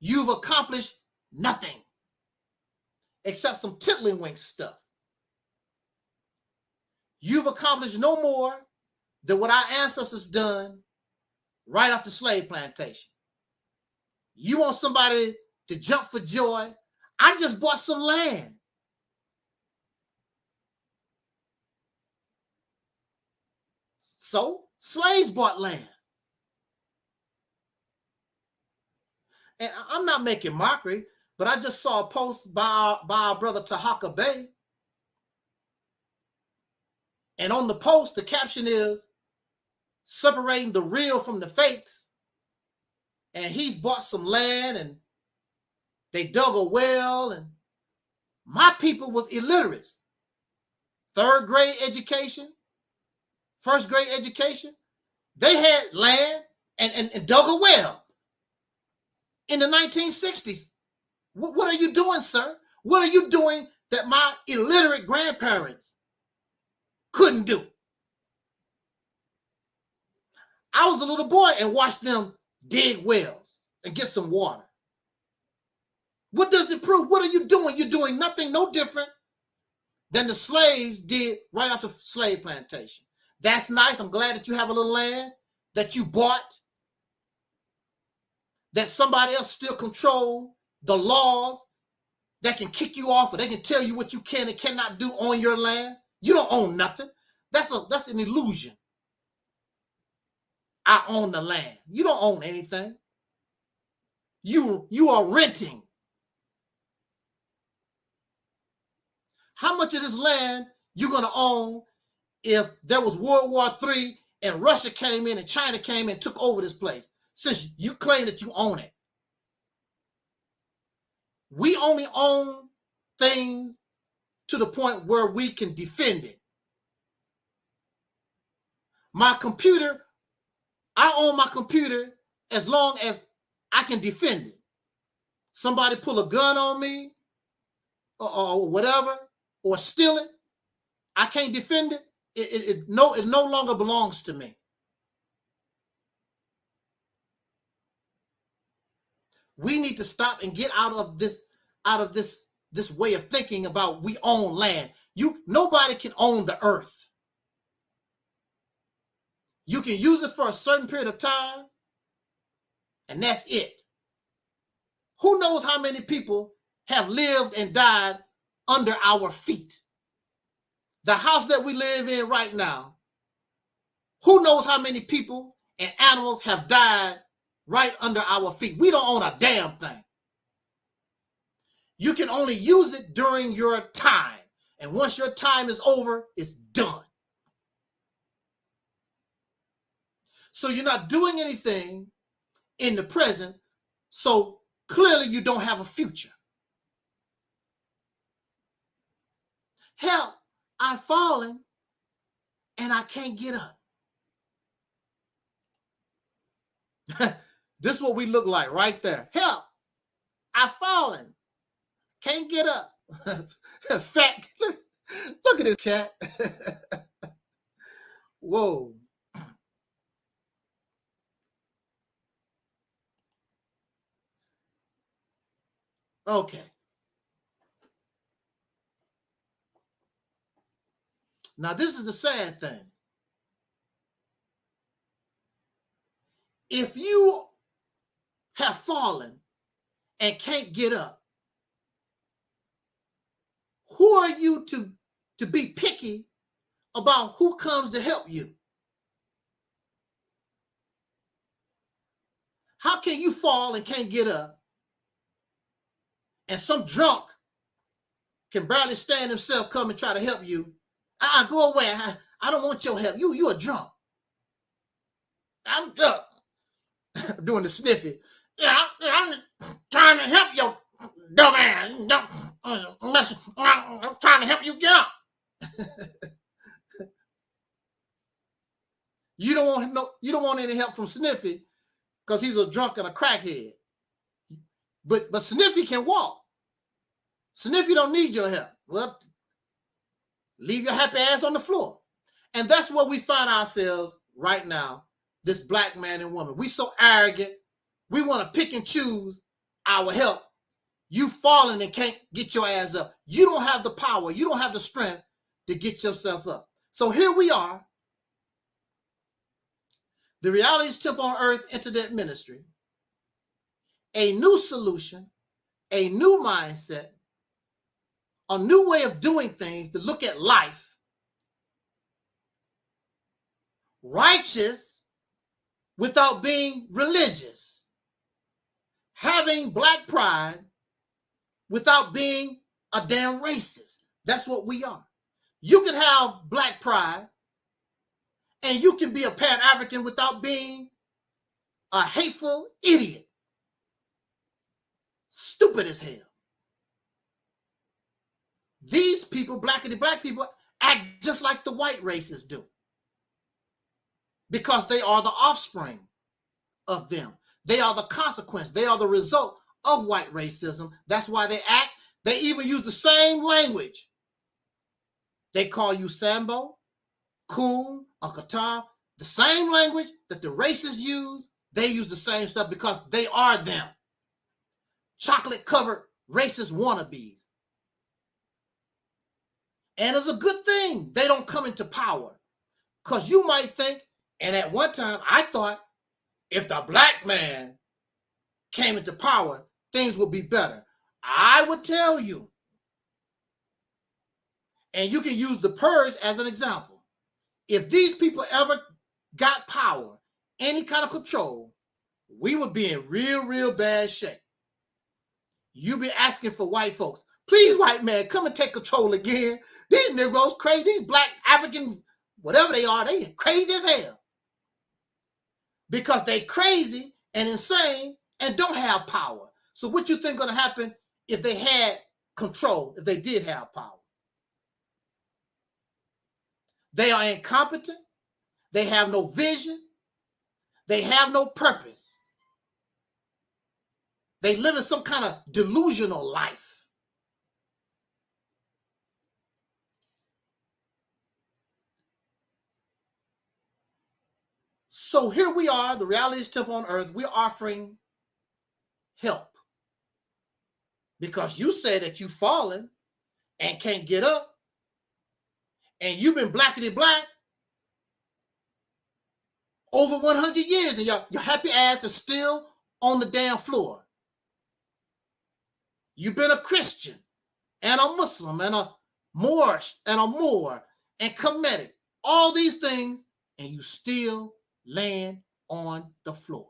you've accomplished nothing except some tiddlywink stuff. You've accomplished no more than what our ancestors done right after slave plantation. You want somebody to jump for joy? I just bought some land. So slaves bought land. And I'm not making mockery, but I just saw a post by our brother Tahaka Bay. And on the post, the caption is separating the real from the fakes. And he's bought some land and they dug a well. And my people was illiterate. 3rd grade education, 1st grade education. They had land and dug a well in the 1960s. What are you doing, sir? What are you doing that my illiterate grandparents couldn't do? I was a little boy and watched them dig wells and get some water. What does it prove? What are you doing? You're doing nothing no different than the slaves did right after slave plantation. That's nice. I'm glad that you have a little land that you bought, that somebody else still control the laws that can kick you off, or they can tell you what you can and cannot do on your land. You don't own nothing. That's an illusion. I own the land. You don't own anything. You are renting. How much of this land you're going to own if there was World War III and Russia came in and China came in and took over this place, since you claim that you own it? We only own things to the point where we can defend it. My computer, I own my computer as long as I can defend it. Somebody pull a gun on me or whatever, or steal it, I can't defend it. It no longer belongs to me. We need to stop and get out of this way of thinking about we own land. Nobody can own the earth. You can use it for a certain period of time, and that's it. Who knows how many people have lived and died under our feet? The house that we live in right now, who knows how many people and animals have died right under our feet. We don't own a damn thing. You can only use it during your time. And once your time is over, it's done. So you're not doing anything in the present, so clearly you don't have a future. Help, I've fallen and I can't get up. This is what we look like right there. Help, I've fallen, can't get up. Fat, look at this cat. Whoa. Okay. Now, this is the sad thing. If you have fallen and can't get up, who are you to be picky about who comes to help you? How can you fall and can't get up, and some drunk can barely stand himself come and try to help you? Go away. I don't want your help. You a drunk. I'm doing the sniffy. Yeah, I'm trying to help your dumb ass. I'm trying to help you get up. You don't want any help from Sniffy because he's a drunk and a crackhead. But Sniffy can walk. Sniffy don't need your help. Well, leave your happy ass on the floor. And that's where we find ourselves right now, this black man and woman. We so arrogant. We want to pick and choose our help. You falling and can't get your ass up. You don't have the power. You don't have the strength to get yourself up. So here we are. The Reality's Temple on Earth Internet Ministry. A new solution, a new mindset, a new way of doing things to look at life. Righteous without being religious. Having black pride without being a damn racist. That's what we are. You can have black pride and you can be a Pan-African without being a hateful idiot. Stupid as hell. These people, black people, act just like the white races do. Because they are the offspring of them. They are the consequence. They are the result of white racism. That's why they act. They even use the same language. They call you Sambo, Coon, or Qatar. The same language that the racists use, they use the same stuff because they are them. Chocolate-covered racist wannabes. And it's a good thing they don't come into power. Because you might think, and at one time I thought, if the black man came into power, things would be better. I would tell you. And you can use the Purge as an example. If these people ever got power, any kind of control, we would be in real, real bad shape. You be asking for white folks, please, white man, come and take control again. These Negroes crazy, these black, African, whatever they are, they crazy as hell. Because they crazy and insane and don't have power. So what you think going to happen if they had control, if they did have power? They are incompetent. They have no vision. They have no purpose. They live in some kind of delusional life. So here we are, the Reality's Temple on Earth. We're offering help. Because you say that you've fallen and can't get up. And you've been blackity black over 100 years. And your happy ass is still on the damn floor. You've been a Christian and a Muslim and a Moorish and a Moor and Kemetic. All these things. And you still laying on the floor.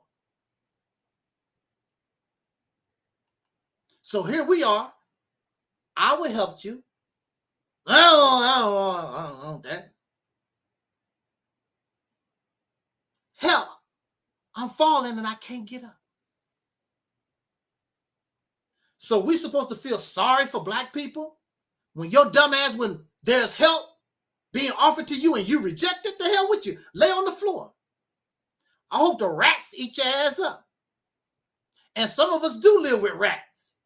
So here we are. I will help you. I don't want that. Hell, I'm falling and I can't get up. So we supposed to feel sorry for black people when your dumb ass, when there's help being offered to you and you reject it? The hell with you. Lay on the floor. I hope the rats eat your ass up. And some of us do live with rats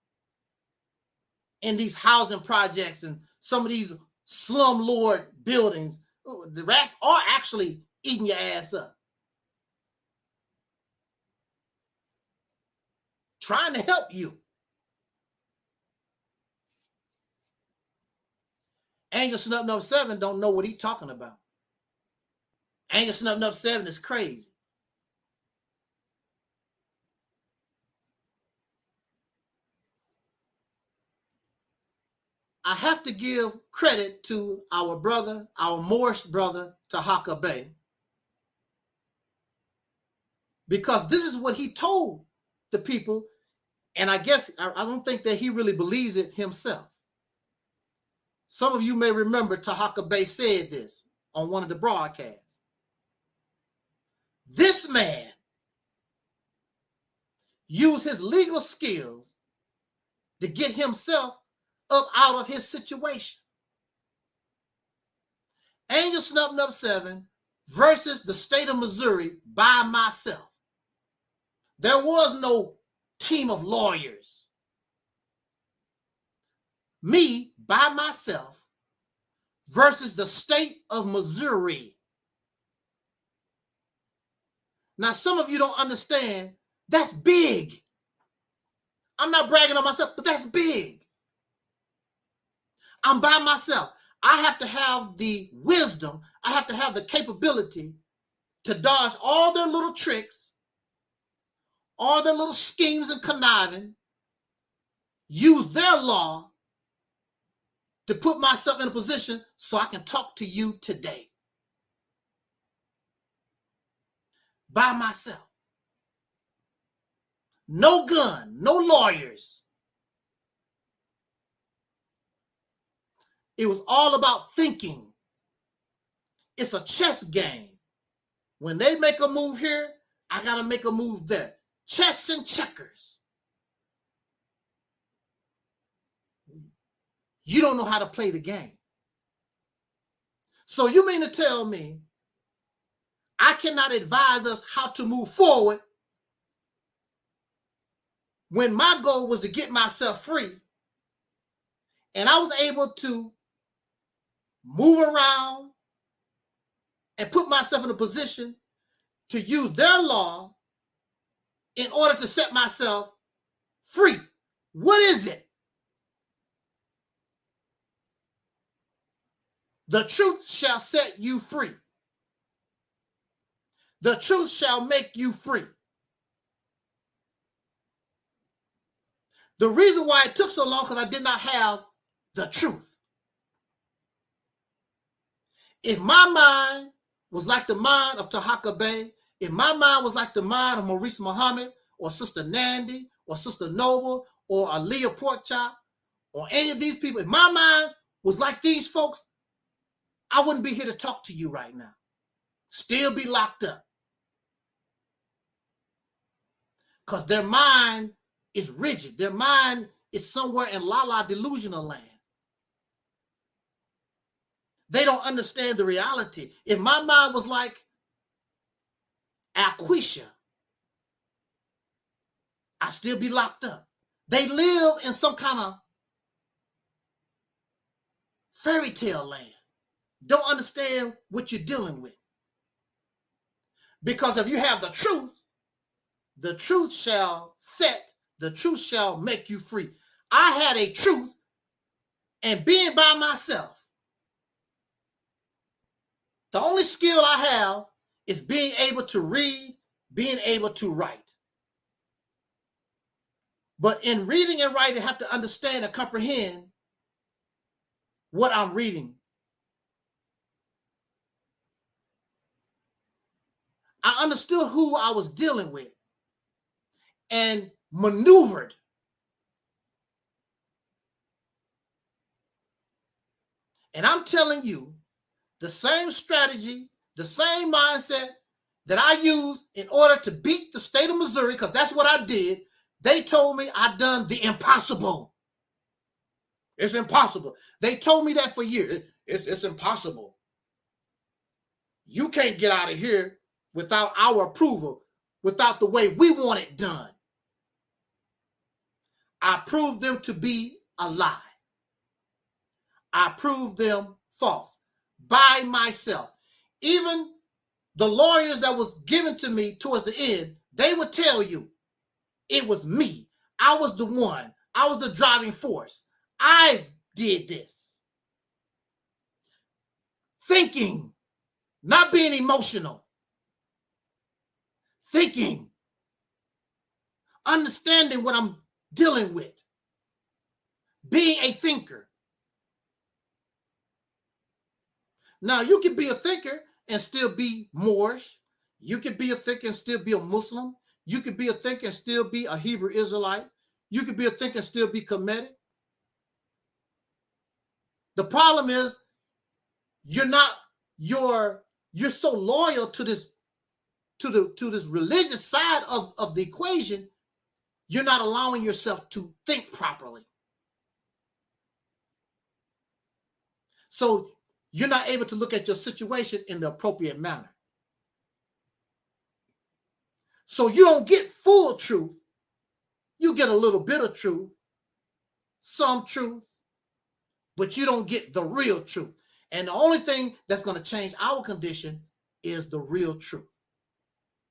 in these housing projects and some of these slumlord buildings. The rats are actually eating your ass up. Trying to help you. Angel Snub Nub 7 don't know what he's talking about. Angel Snub Nub 7 is crazy. I have to give credit to our brother, our Moorish brother, Tahaka Bey, because this is what he told the people, and I guess I don't think that he really believes it himself. Some of you may remember Tahaka Bey said this on one of the broadcasts. This man used his legal skills to get himself up out of his situation. Angel Snub Nub 7 versus the state of Missouri by myself. There was no team of lawyers. Me by myself versus the state of Missouri. Now, some of you don't understand. That's big. I'm not bragging on myself, but that's big. I'm by myself. I have to have the wisdom. I have to have the capability to dodge all their little tricks, all their little schemes and conniving, use their law to put myself in a position so I can talk to you today. By myself. No gun, no lawyers. It was all about thinking. It's a chess game. When they make a move here, I got to make a move there. Chess and checkers. You don't know how to play the game. So you mean to tell me I cannot advise us how to move forward when my goal was to get myself free and I was able to move around and put myself in a position to use their law in order to set myself free? What is it? The truth shall set you free. The truth shall make you free. The reason why it took so long because I did not have the truth. If my mind was like the mind of Tahaka Bey, if my mind was like the mind of Maurice Muhammad or Sister Nandy or Sister Noble or Aleeyah Porkchop or any of these people, if my mind was like these folks, I wouldn't be here to talk to you right now. Still be locked up. Because their mind is rigid. Their mind is somewhere in la-la delusional land. They don't understand the reality. If my mind was like Alquisha, I'd still be locked up. They live in some kind of fairy tale land. Don't understand what you're dealing with. Because if you have the truth shall set, the truth shall make you free. I had a truth, and being by myself, the only skill I have is being able to read, being able to write. But in reading and writing, I have to understand and comprehend what I'm reading. I understood who I was dealing with and maneuvered. And I'm telling you, the same strategy, the same mindset that I used in order to beat the state of Missouri, because that's what I did. They told me I'd done the impossible. It's impossible. They told me that for years. It's impossible. You can't get out of here without our approval, without the way we want it done. I proved them to be a lie. I proved them false by myself. Even the lawyers that was given to me towards the end, they would tell you it was me. I was the one. I was the driving force. I did this. Thinking, not being emotional. Thinking, understanding what I'm dealing with. Being a thinker. Now, you can be a thinker and still be Moorish. You can be a thinker and still be a Muslim. You could be a thinker and still be a Hebrew Israelite. You could be a thinker and still be Kemetic. The problem is you're so loyal to this religious side of the equation, you're not allowing yourself to think properly. So you're not able to look at your situation in the appropriate manner. So you don't get full truth. You get a little bit of truth, some truth, but you don't get the real truth. And the only thing that's going to change our condition is the real truth.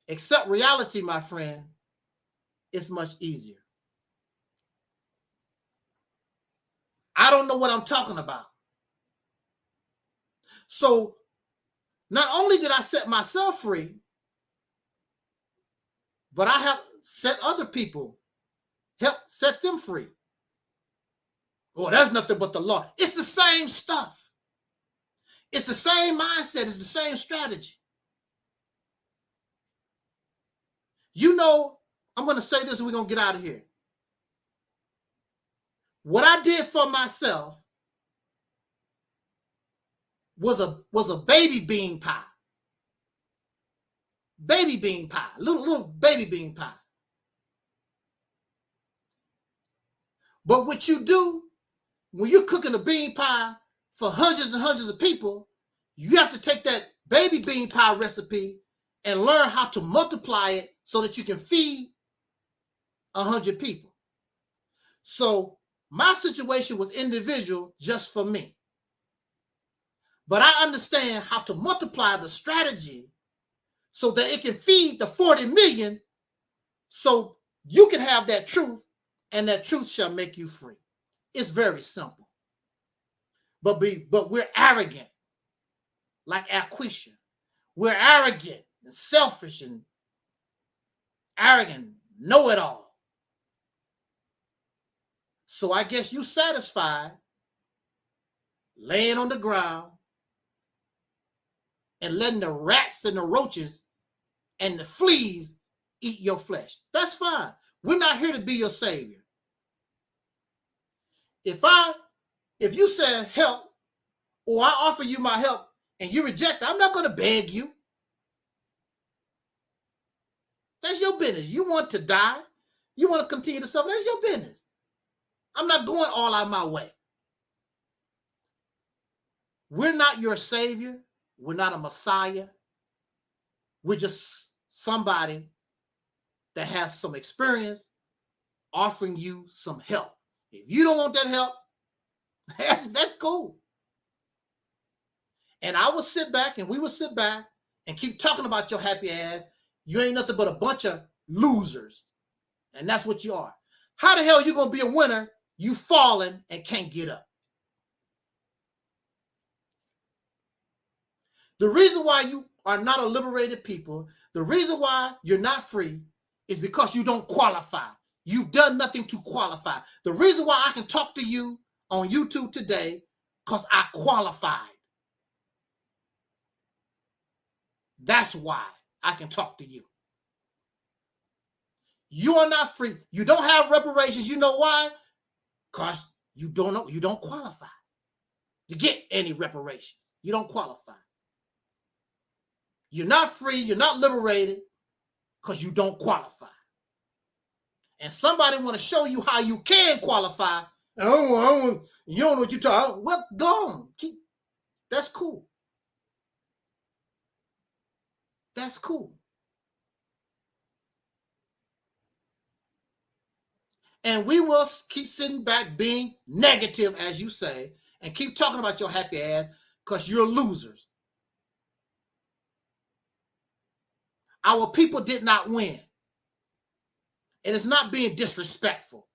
Accept reality, my friend, it's much easier. I don't know what I'm talking about. So not only did I set myself free, but I have set other people, help set them free. Oh, that's nothing but the law. It's the same stuff. It's the same mindset. It's the same strategy. You know, I'm going to say this and we're going to get out of here. What I did for myself was a baby bean pie. Baby bean pie. Little baby bean pie. But what you do when you're cooking a bean pie for hundreds and hundreds of people, you have to take that baby bean pie recipe and learn how to multiply it so that you can feed 100 people. So my situation was individual just for me. But I understand how to multiply the strategy so that it can feed the 40 million so you can have that truth and that truth shall make you free. It's very simple. But we're arrogant, like Patricia. We're arrogant and selfish and arrogant, know-it-all. So I guess you satisfied laying on the ground and letting the rats and the roaches and the fleas eat your flesh. That's fine. We're not here to be your savior. If you said help, or I offer you my help and you reject it, I'm not going to beg you. That's your business. You want to die, you want to continue to suffer, that's your business. I'm not going all out my way. We're not your savior. We're not a Messiah. We're just somebody that has some experience offering you some help. If you don't want that help, that's cool. And I will sit back and we will sit back and keep talking about your happy ass. You ain't nothing but a bunch of losers. And that's what you are. How the hell are you going to be a winner? You falling and can't get up. The reason why you are not a liberated people, the reason why you're not free is because you don't qualify. You've done nothing to qualify. The reason why I can talk to you on YouTube today, because I qualified. That's why. I can talk to you. You are not free. You don't have reparations. You know why? Because you don't qualify to get any reparations. You don't qualify. You're not free. You're not liberated because you don't qualify. And somebody want to show you how you can qualify. You don't know what you're talking about. Well, go on. That's cool. That's cool. And we will keep sitting back being negative, as you say, and keep talking about your happy ass because you're losers. Our people did not win. It is not being disrespectful.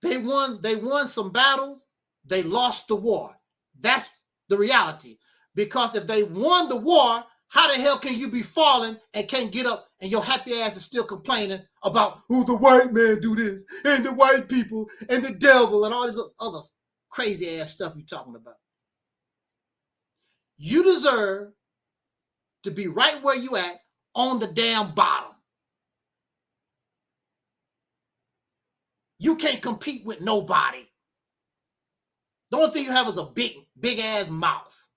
They won some battles. They lost the war. That's the reality. Because if they won the war, how the hell can you be falling and can't get up and your happy ass is still complaining about who the white man do this and the white people and the devil and all this other crazy ass stuff you're talking about? You deserve to be right where you at on the damn bottom. You can't compete with nobody. The only thing you have is a big ass mouth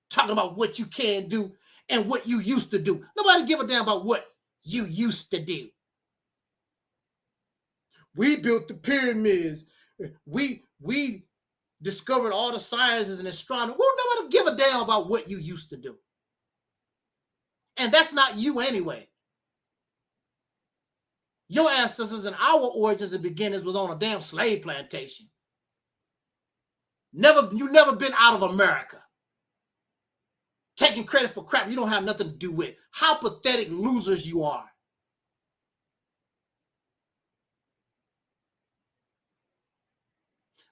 talking about what you can do and what you used to do. Nobody give a damn about what you used to do. We built the pyramids. We discovered all the sciences and astronomy. Well, nobody give a damn about what you used to do. And that's not you anyway. Your ancestors and our origins and beginnings was on a damn slave plantation. You never been out of America. Taking credit for crap you don't have nothing to do with. How pathetic losers you are.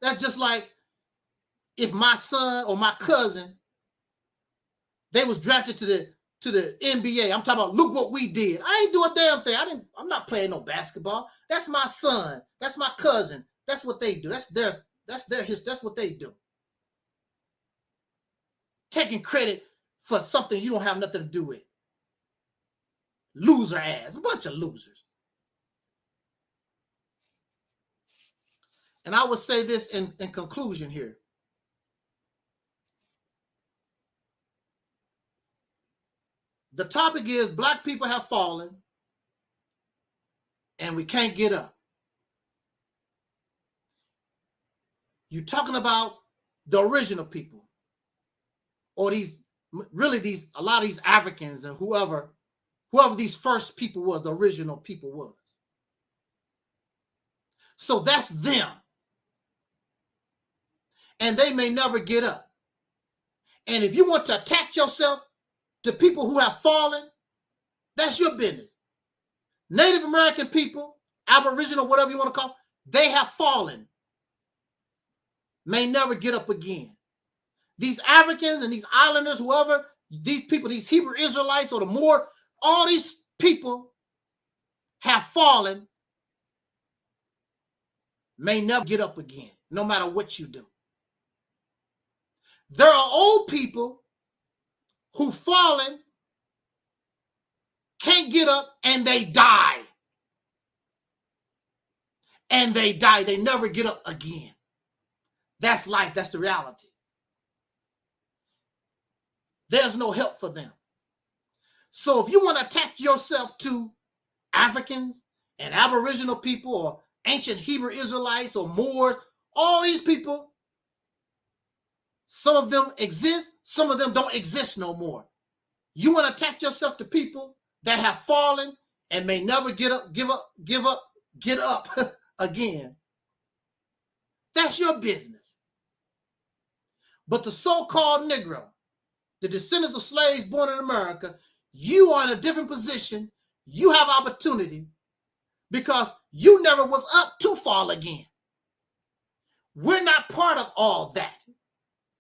That's just like if my son or my cousin, they was drafted to the NBA. I'm talking about, look what we did. I ain't do a damn thing. I'm not playing no basketball. That's my son. That's my cousin. That's what they do. That's what they do. Taking credit for something you don't have nothing to do with. Loser ass. A bunch of losers. And I would say this in conclusion here. The topic is black people have fallen and we can't get up. You're talking about the original people or a lot of these Africans and whoever these first people was, the original people was. So that's them. And they may never get up. And if you want to attach yourself to people who have fallen, that's your business. Native American people, Aboriginal, whatever you want to call them, they have fallen. May never get up again. These Africans and these islanders, whoever, these people, these Hebrew Israelites or the Moor, all these people have fallen, may never get up again, no matter what you do. There are old people who fallen, can't get up, and they die. And they die. They never get up again. That's life. That's the reality. There's no help for them. So if you want to attach yourself to Africans and Aboriginal people or ancient Hebrew Israelites or Moors, all these people, some of them exist, some of them don't exist no more. You want to attach yourself to people that have fallen and may never get up again. That's your business. But the so-called Negro, the descendants of slaves born in America, you are in a different position. You have opportunity because you never was up to fall again. We're not part of all that.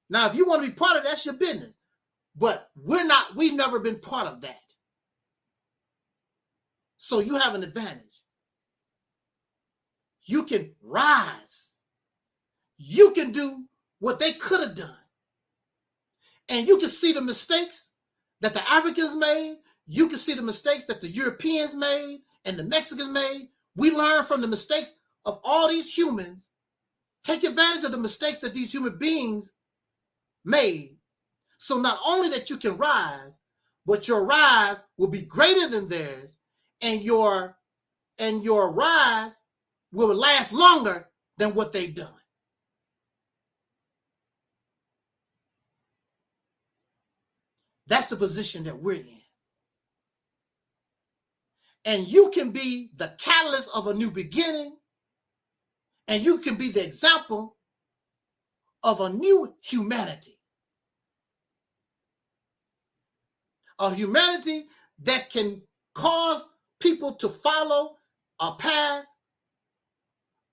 Now, if you want to be part of that, that's your business. But we've never been part of that. So you have an advantage. You can rise. You can do what they could have done. And you can see the mistakes that the Africans made. You can see the mistakes that the Europeans made and the Mexicans made. We learn from the mistakes of all these humans. Take advantage of the mistakes that these human beings made. So not only that you can rise, but your rise will be greater than theirs, and your rise will last longer than what they've done. That's the position that we're in. And you can be the catalyst of a new beginning, and you can be the example of a new humanity. A humanity that can cause people to follow a path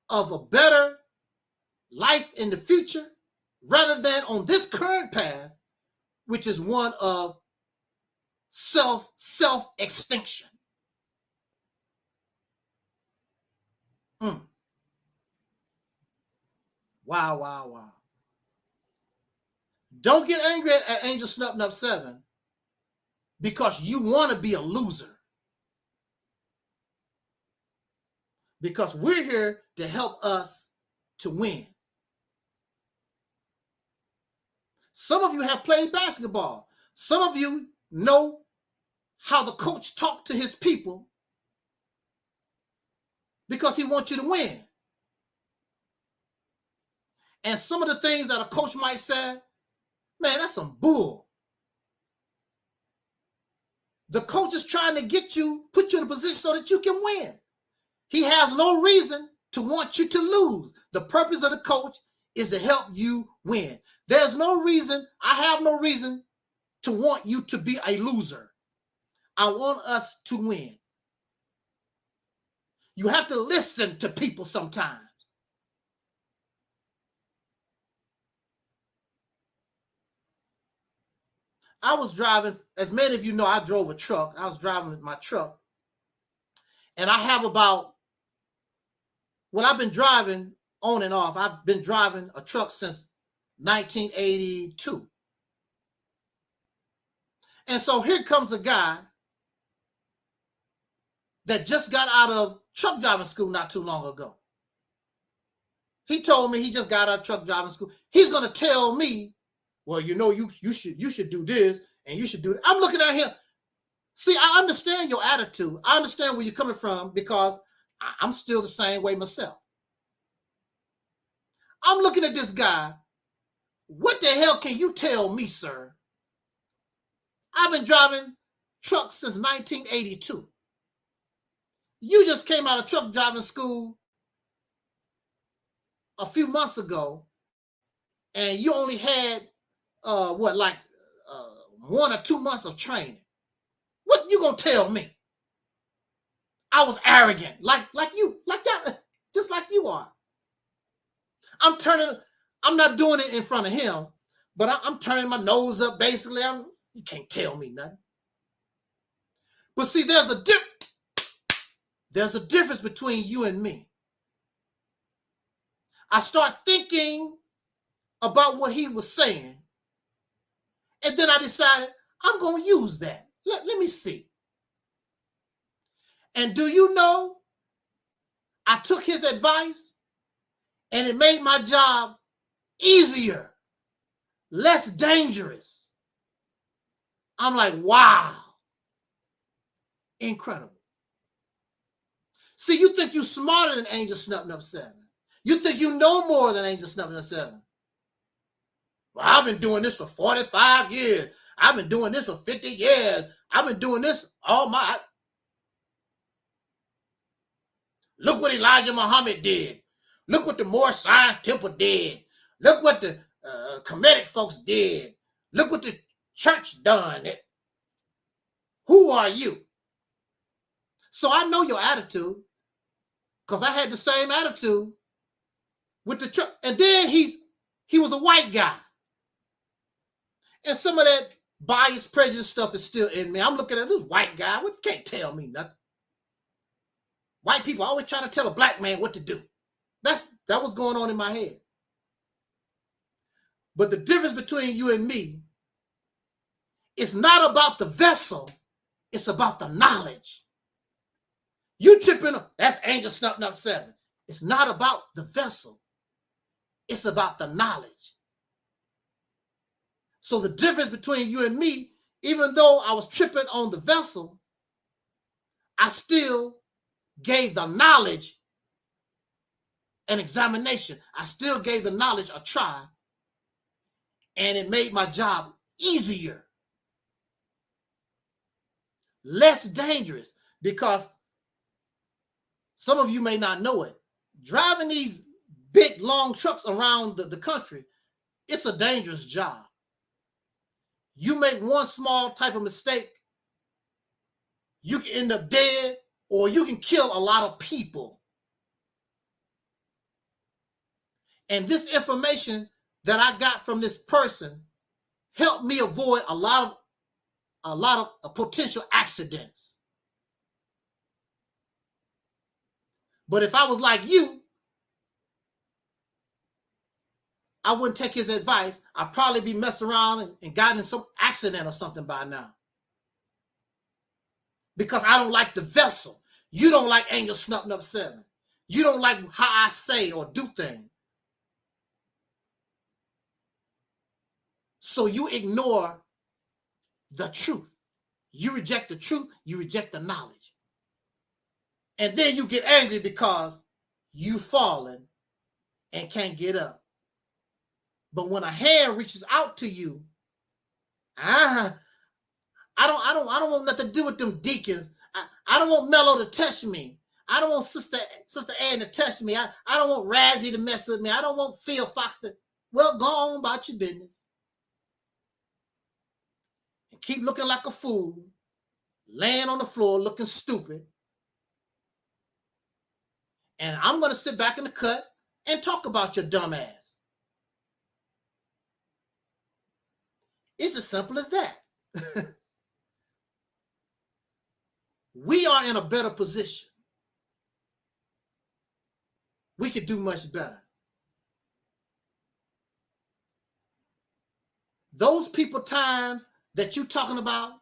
of a better life in the future, rather than on this current path, which is one of self-extinction. Wow, wow, wow. Don't get angry at Angel Snub 7 because you want to be a loser. Because we're here to help us to win. Some of you have played basketball. Some of you know how the coach talked to his people because he wants you to win. And some of the things that a coach might say, man, that's some bull. The coach is trying to get you, put you in a position so that you can win. He has no reason to want you to lose. The purpose of the coach is to help you win. There's no reason, I have no reason to want you to be a loser. I want us to win. You have to listen to people sometimes. I was driving, as many of you know, I drove a truck. I was driving my truck. And I have about, well, I've been driving on and off. I've been driving a truck since 1982. And so here comes a guy that just got out of truck driving school not too long ago. He told me he just got out of truck driving school. He's going to tell me, well, you know, you should do this and you should do that. I'm looking at him. See, I understand your attitude. I understand where you're coming from because I'm still the same way myself. I'm looking at this guy. What the hell can you tell me, sir? I've been driving trucks since 1982. You just came out of truck driving school a few months ago, and you only had 1 or 2 months of training. What you gonna tell me? I was arrogant, like you, like y'all, just like you are. I'm not doing it in front of him, but I'm turning my nose up. Basically, you can't tell me nothing. But see, there's a difference between you and me. I start thinking about what he was saying, and then I decided I'm going to use that. Let me see. And do you know, I took his advice, and it made my job easier, less dangerous. I'm like, wow, incredible. See, you think you're smarter than Angel Snub 7. You think you know more than Angel Snub 7. Well, I've been doing this for 45 years. I've been doing this for 50 years. I've been doing this all my... Look what Elijah Muhammad did. Look what the Moore Science Temple did. Look what the Kemetic folks did. Look what the church done. Who are you? So I know your attitude because I had the same attitude with the church. And then he was a white guy. And some of that bias, prejudice stuff is still in me. I'm looking at this white guy. What, you can't tell me nothing. White people always trying to tell a black man what to do. That was going on in my head. But the difference between you and me It's not about the vessel. It's about the knowledge. You tripping, that's Angel Snuff 7. It's not about the vessel. It's about the knowledge. So the difference between you and me, even though I was tripping on the vessel, I still gave the knowledge an examination. I still gave the knowledge a try, and it made my job easier, less dangerous, because some of you may not know it. Driving these big, long trucks around the country, it's a dangerous job. You make one small type of mistake, you can end up dead, or you can kill a lot of people. And this information that I got from this person helped me avoid a lot of potential accidents. But if I was like you, I wouldn't take his advice. I'd probably be messing around and gotten in some accident or something by now. Because I don't like the vessel. You don't like Angel Snuff 7. You don't like how I say or do things. So you ignore the truth. You reject the truth. You reject the knowledge. And then you get angry because you've fallen and can't get up. But when a hand reaches out to you, I don't want nothing to do with them deacons. I don't want Mello to touch me. I don't want Sister Ann to touch me. I don't want Razzie to mess with me. I don't want Phil Fox to, well, go on about your business. And keep looking like a fool, laying on the floor looking stupid. And I'm going to sit back in the cut and talk about your dumb ass. It's as simple as that. We are in a better position. We could do much better. Those people times that you're talking about,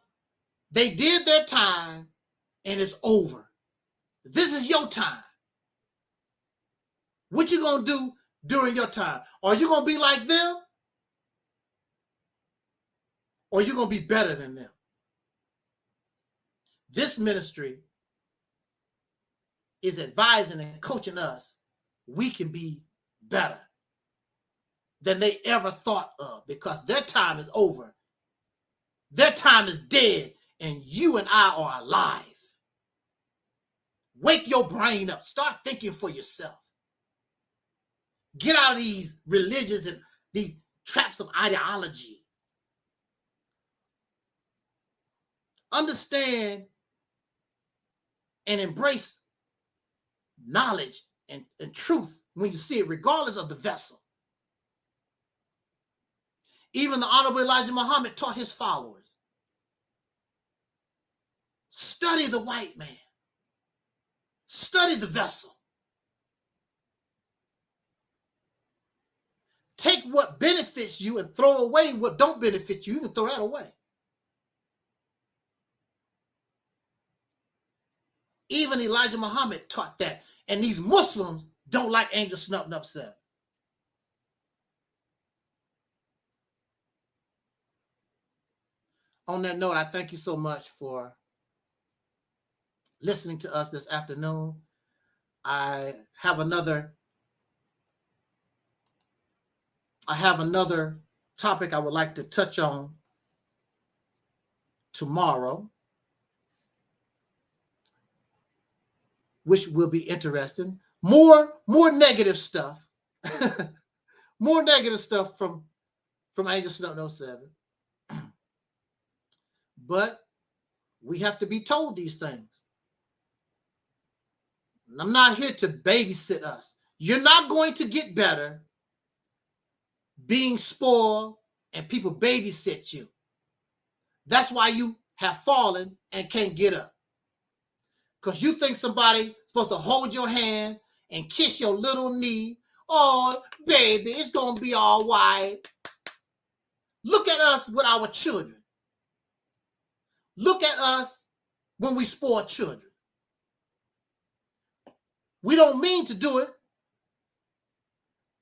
they did their time and it's over. This is your time. What you gonna do during your time? Are you gonna be like them? Or are you gonna be better than them? This ministry is advising and coaching us. We can be better than they ever thought of, because their time is over. Their time is dead, and you and I are alive. Wake your brain up. Start thinking for yourself. Get out of these religions and these traps of ideology. Understand and embrace knowledge and truth when you see it, regardless of the vessel. Even the Honorable Elijah Muhammad taught his followers, study the white man, study the vessel. Take what benefits you and throw away what don't benefit you. You can throw that away. Even Elijah Muhammad taught that. And these Muslims don't like Angel Snuff 7. On that note, I thank you so much for listening to us this afternoon. I have another topic I would like to touch on tomorrow, which will be interesting. More negative stuff. More negative stuff from Angel Snuff 7. But we have to be told these things. And I'm not here to babysit us. You're not going to get better being spoiled and people babysit you. That's why you have fallen and can't get up. Because you think somebody's supposed to hold your hand and kiss your little knee. Oh, baby, it's going to be all right. Look at us with our children. look at us when we spoil children. We don't mean to do it,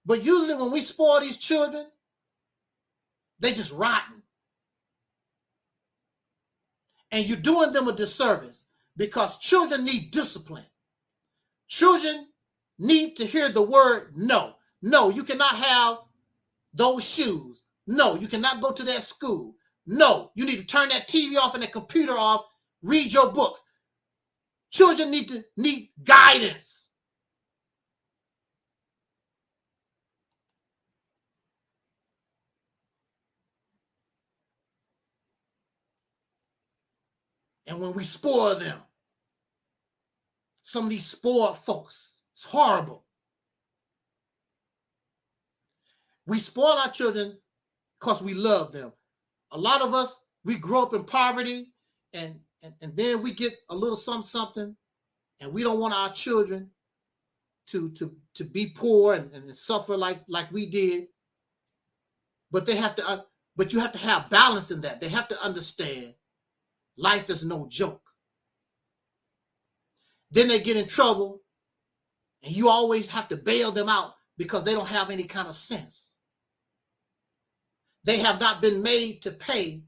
but usually when we spoil these children, they just rotten. And you're doing them a disservice because children need discipline. Children need to hear the word no. No, you cannot have those shoes. No, you cannot go to that school. No, you need to turn that TV off and that computer off. Read your books. Children need guidance. And when we spoil them, some of these spoiled folks, it's horrible. We spoil our children because we love them. A lot of us, we grow up in poverty and then we get a little something and we don't want our children to be poor and suffer like we did. But they have to, but you have to have balance in that. They have to understand life is no joke. Then they get in trouble and you always have to bail them out because they don't have any kind of sense. They have not been made to pay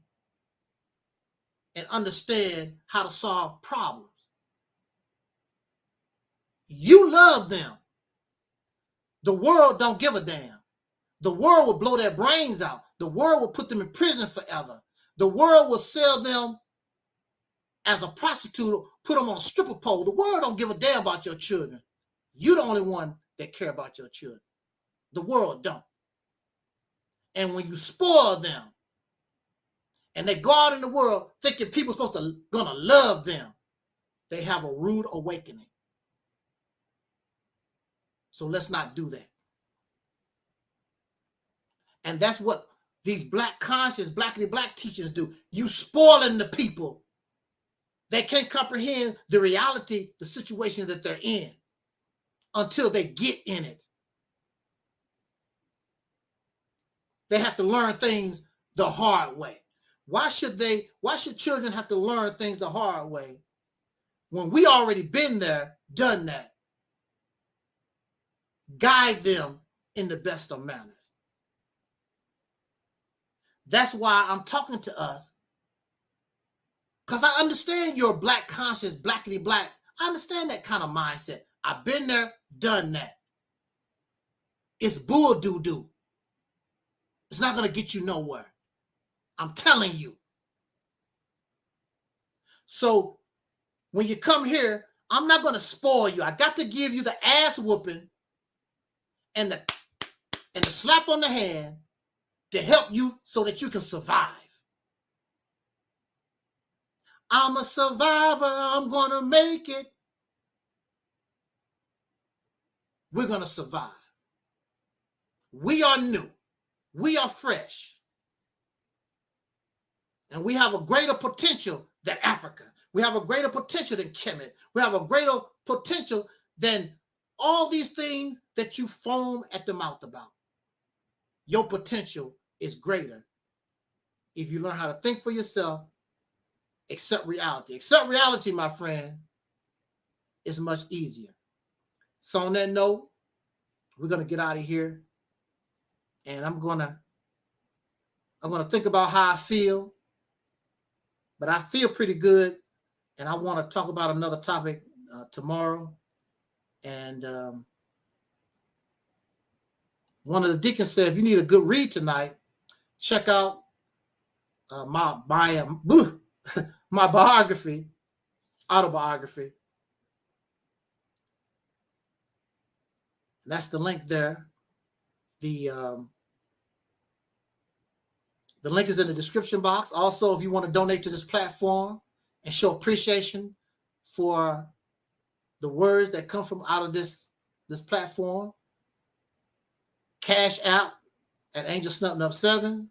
and understand how to solve problems. You love them. The world don't give a damn. The world will blow their brains out. The world will put them in prison forever. The world will sell them as a prostitute, put them on a stripper pole. The world don't give a damn about your children. You're the only one that care about your children. The world don't. And when you spoil them, and they go out in the world thinking people are gonna love them, they have a rude awakening. So let's not do that. And that's what these black conscious, blackity black teachers do. You spoiling the people. They can't comprehend the reality, the situation that they're in until they get in it. They have to learn things the hard way. Why should children have to learn things the hard way when we already been there, done that? Guide them in the best of manners. That's why I'm talking to us, because I understand your black conscious, blackity black. I understand that kind of mindset. I've been there, done that. It's bull doo-doo. It's not going to get you nowhere. I'm telling you. So when you come here, I'm not going to spoil you. I got to give you the ass whooping and the slap on the hand to help you so that you can survive. I'm a survivor. I'm going to make it. We're going to survive. We are new. We are fresh. And we have a greater potential than Africa. We have a greater potential than Kemet. We have a greater potential than all these things that you foam at the mouth about. Your potential is greater if you learn how to think for yourself, accept reality. Accept reality, my friend, is much easier. So on that note, we're going to get out of here. And I'm gonna think about how I feel, but I feel pretty good, and I want to talk about another topic tomorrow. And one of the deacons said, if you need a good read tonight, check out my autobiography. That's the link there. The link is in the description box. Also, if you want to donate to this platform and show appreciation for the words that come from out of this platform, Cash App at Angel Snub 7.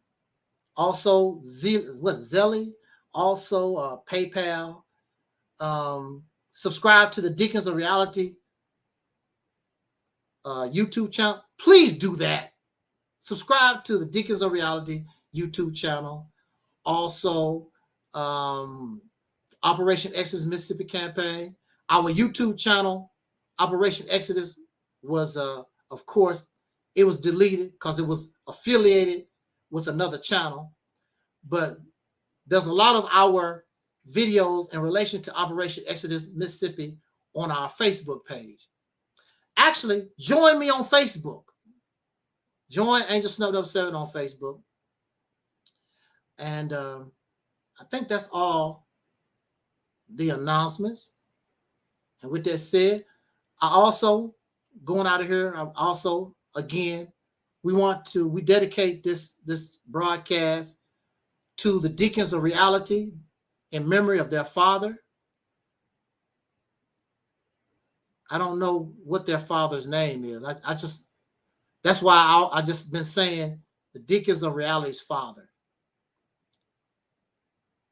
Also, Zelly. Also, PayPal. Subscribe to the Deacons of Reality YouTube channel. Please do that. Subscribe to the Deacons of Reality YouTube channel. Also, Operation Exodus Mississippi campaign. Our YouTube channel, Operation Exodus, was, of course, it was deleted because it was affiliated with another channel. But there's a lot of our videos in relation to Operation Exodus Mississippi on our Facebook page. Actually, join me on Facebook. Join Angel Snubbed Up 7 on Facebook. And I think that's all the announcements. And with that said, I also, going out of here, I also, again, we dedicate this broadcast to the Deacons of Reality in memory of their father. I don't know what their father's name is. That's why I just been saying the Deacons of Reality's father.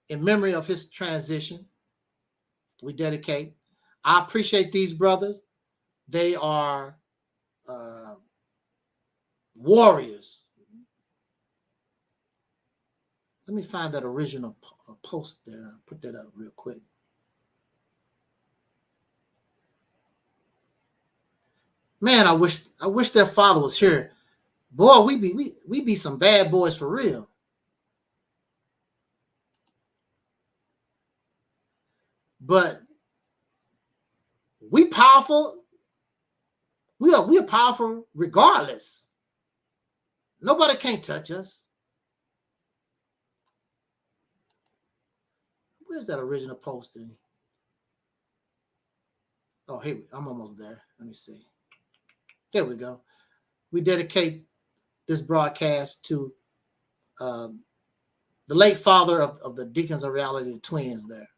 In memory of his transition, we dedicate. I appreciate these brothers. They are warriors. Let me find that original post there. Put that up real quick. Man, I wish their father was here. Boy, we be some bad boys for real. But we powerful. We are powerful regardless. Nobody can't touch us. Where's that original posting? Oh, here I'm almost there. Let me see. There we go. We dedicate this broadcast to the late father of the Deacons of Reality, the twins there.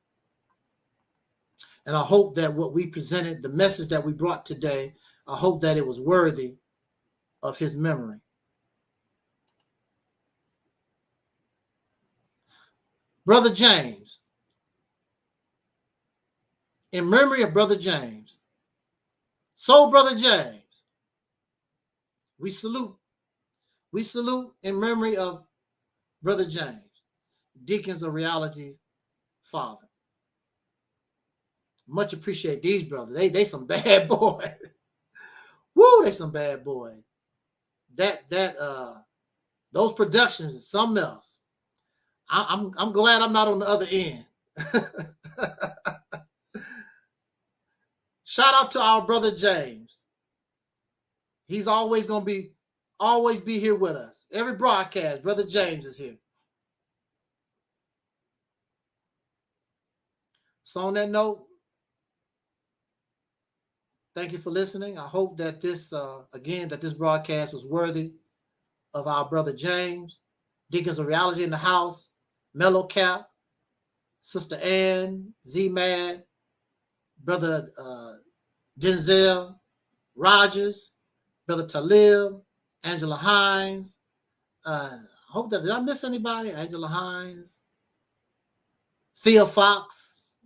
And I hope that what we presented, the message that we brought today, I hope that it was worthy of his memory. Brother James, in memory of Brother James, Soul Brother James, we salute in memory of Brother James, Deacons of Reality's father. Much appreciate these brothers. They some bad boys. Woo, they some bad boys. Those productions is something else. I'm glad I'm not on the other end. Shout out to our brother James. He's always gonna be here with us. Every broadcast, Brother James is here. So on that note, thank you for listening. I hope that this broadcast was worthy of our brother James, Deacons of Reality in the house, Mellow Cap, Sister Ann, Z-Mad, Brother Denzel Rogers, Brother Talib, Angela Hines. I hope that, did I miss anybody? Angela Hines, Thea Fox,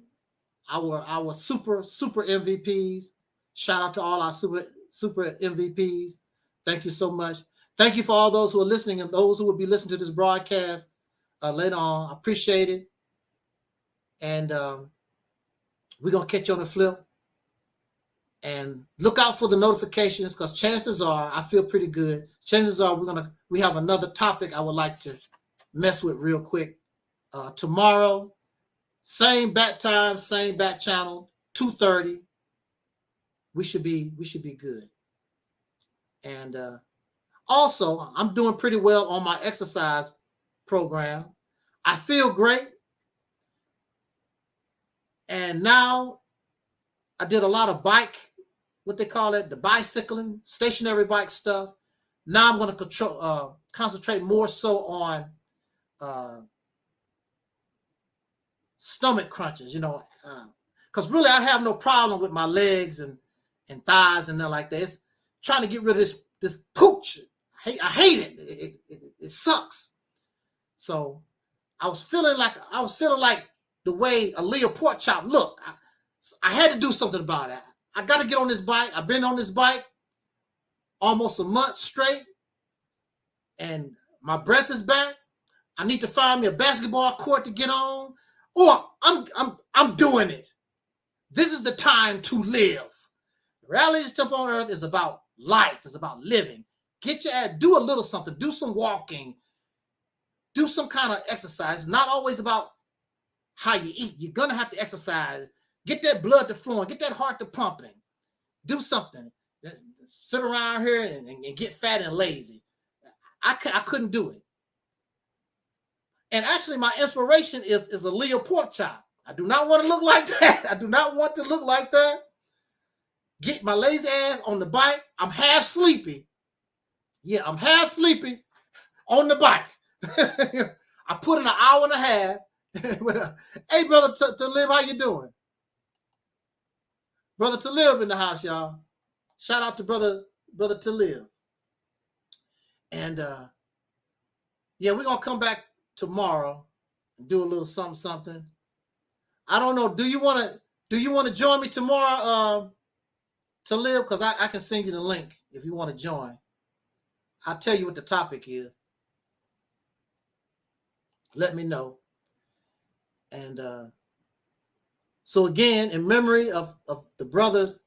our super MVPs. Shout out to all our super MVPs. Thank you so much. Thank you for all those who are listening and those who will be listening to this broadcast later on. I appreciate it. And we're going to catch you on the flip. And look out for the notifications, because chances are, I feel pretty good. Chances are we have another topic I would like to mess with real quick. Tomorrow, same bat time, same bat channel, 2:30. We should be good. And also, I'm doing pretty well on my exercise program. I feel great. And now I did a lot of what they call it, the bicycling, stationary bike stuff. Now I'm going to concentrate more so on stomach crunches, because really I have no problem with my legs and thighs and nothing like that. It's trying to get rid of this pooch. I hate it. It sucks. So I was feeling like the way Aleeyah pork chop looked. I had to do something about it. I got to get on this bike. I've been on this bike almost a month straight, and my breath is back. I need to find me a basketball court to get on, or I'm doing it. This is the time to live. The Realist Temple on Earth is about life. It's about living. Get your ass, do a little something. Do some walking. Do some kind of exercise. It's not always about how you eat. You're going to have to exercise. Get that blood to flowing. Get that heart to pumping. Do something. Sit around here and get fat and lazy. I couldn't do it. And actually, my inspiration is Aleeyah pork chop. I do not want to look like that. I do not want to look like that. Get my lazy ass on the bike. I'm half sleepy. Yeah, I'm half sleepy on the bike. I put in an hour and a half. Hey, brother Talib, how you doing? Brother Talib in the house, y'all. Shout out to brother Talib. And yeah, we're gonna come back tomorrow and do a little something. I don't know. Do you want to join me tomorrow, Talib? Because I can send you the link if you want to join. I'll tell you what the topic is. Let me know. And so again, in memory of the brothers,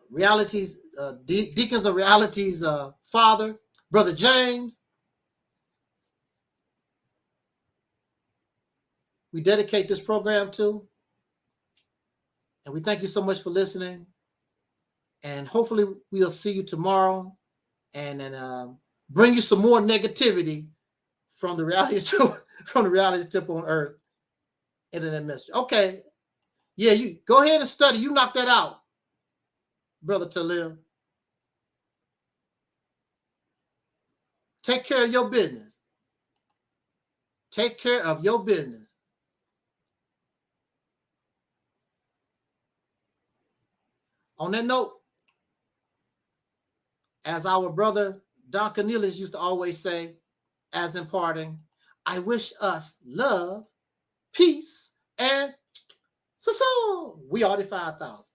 Reality's Deacons of Reality's father, Brother James, we dedicate this program to. And we thank you so much for listening. And hopefully we'll see you tomorrow and then bring you some more negativity from the Reality Temple on Earth, Internet Mystery. Okay. Yeah, you go ahead and study. You knock that out, Brother Talib. Take care of your business. Take care of your business. On that note, as our brother Don Cornelius used to always say, as in parting, I wish us love, peace, and so we are the 5,000.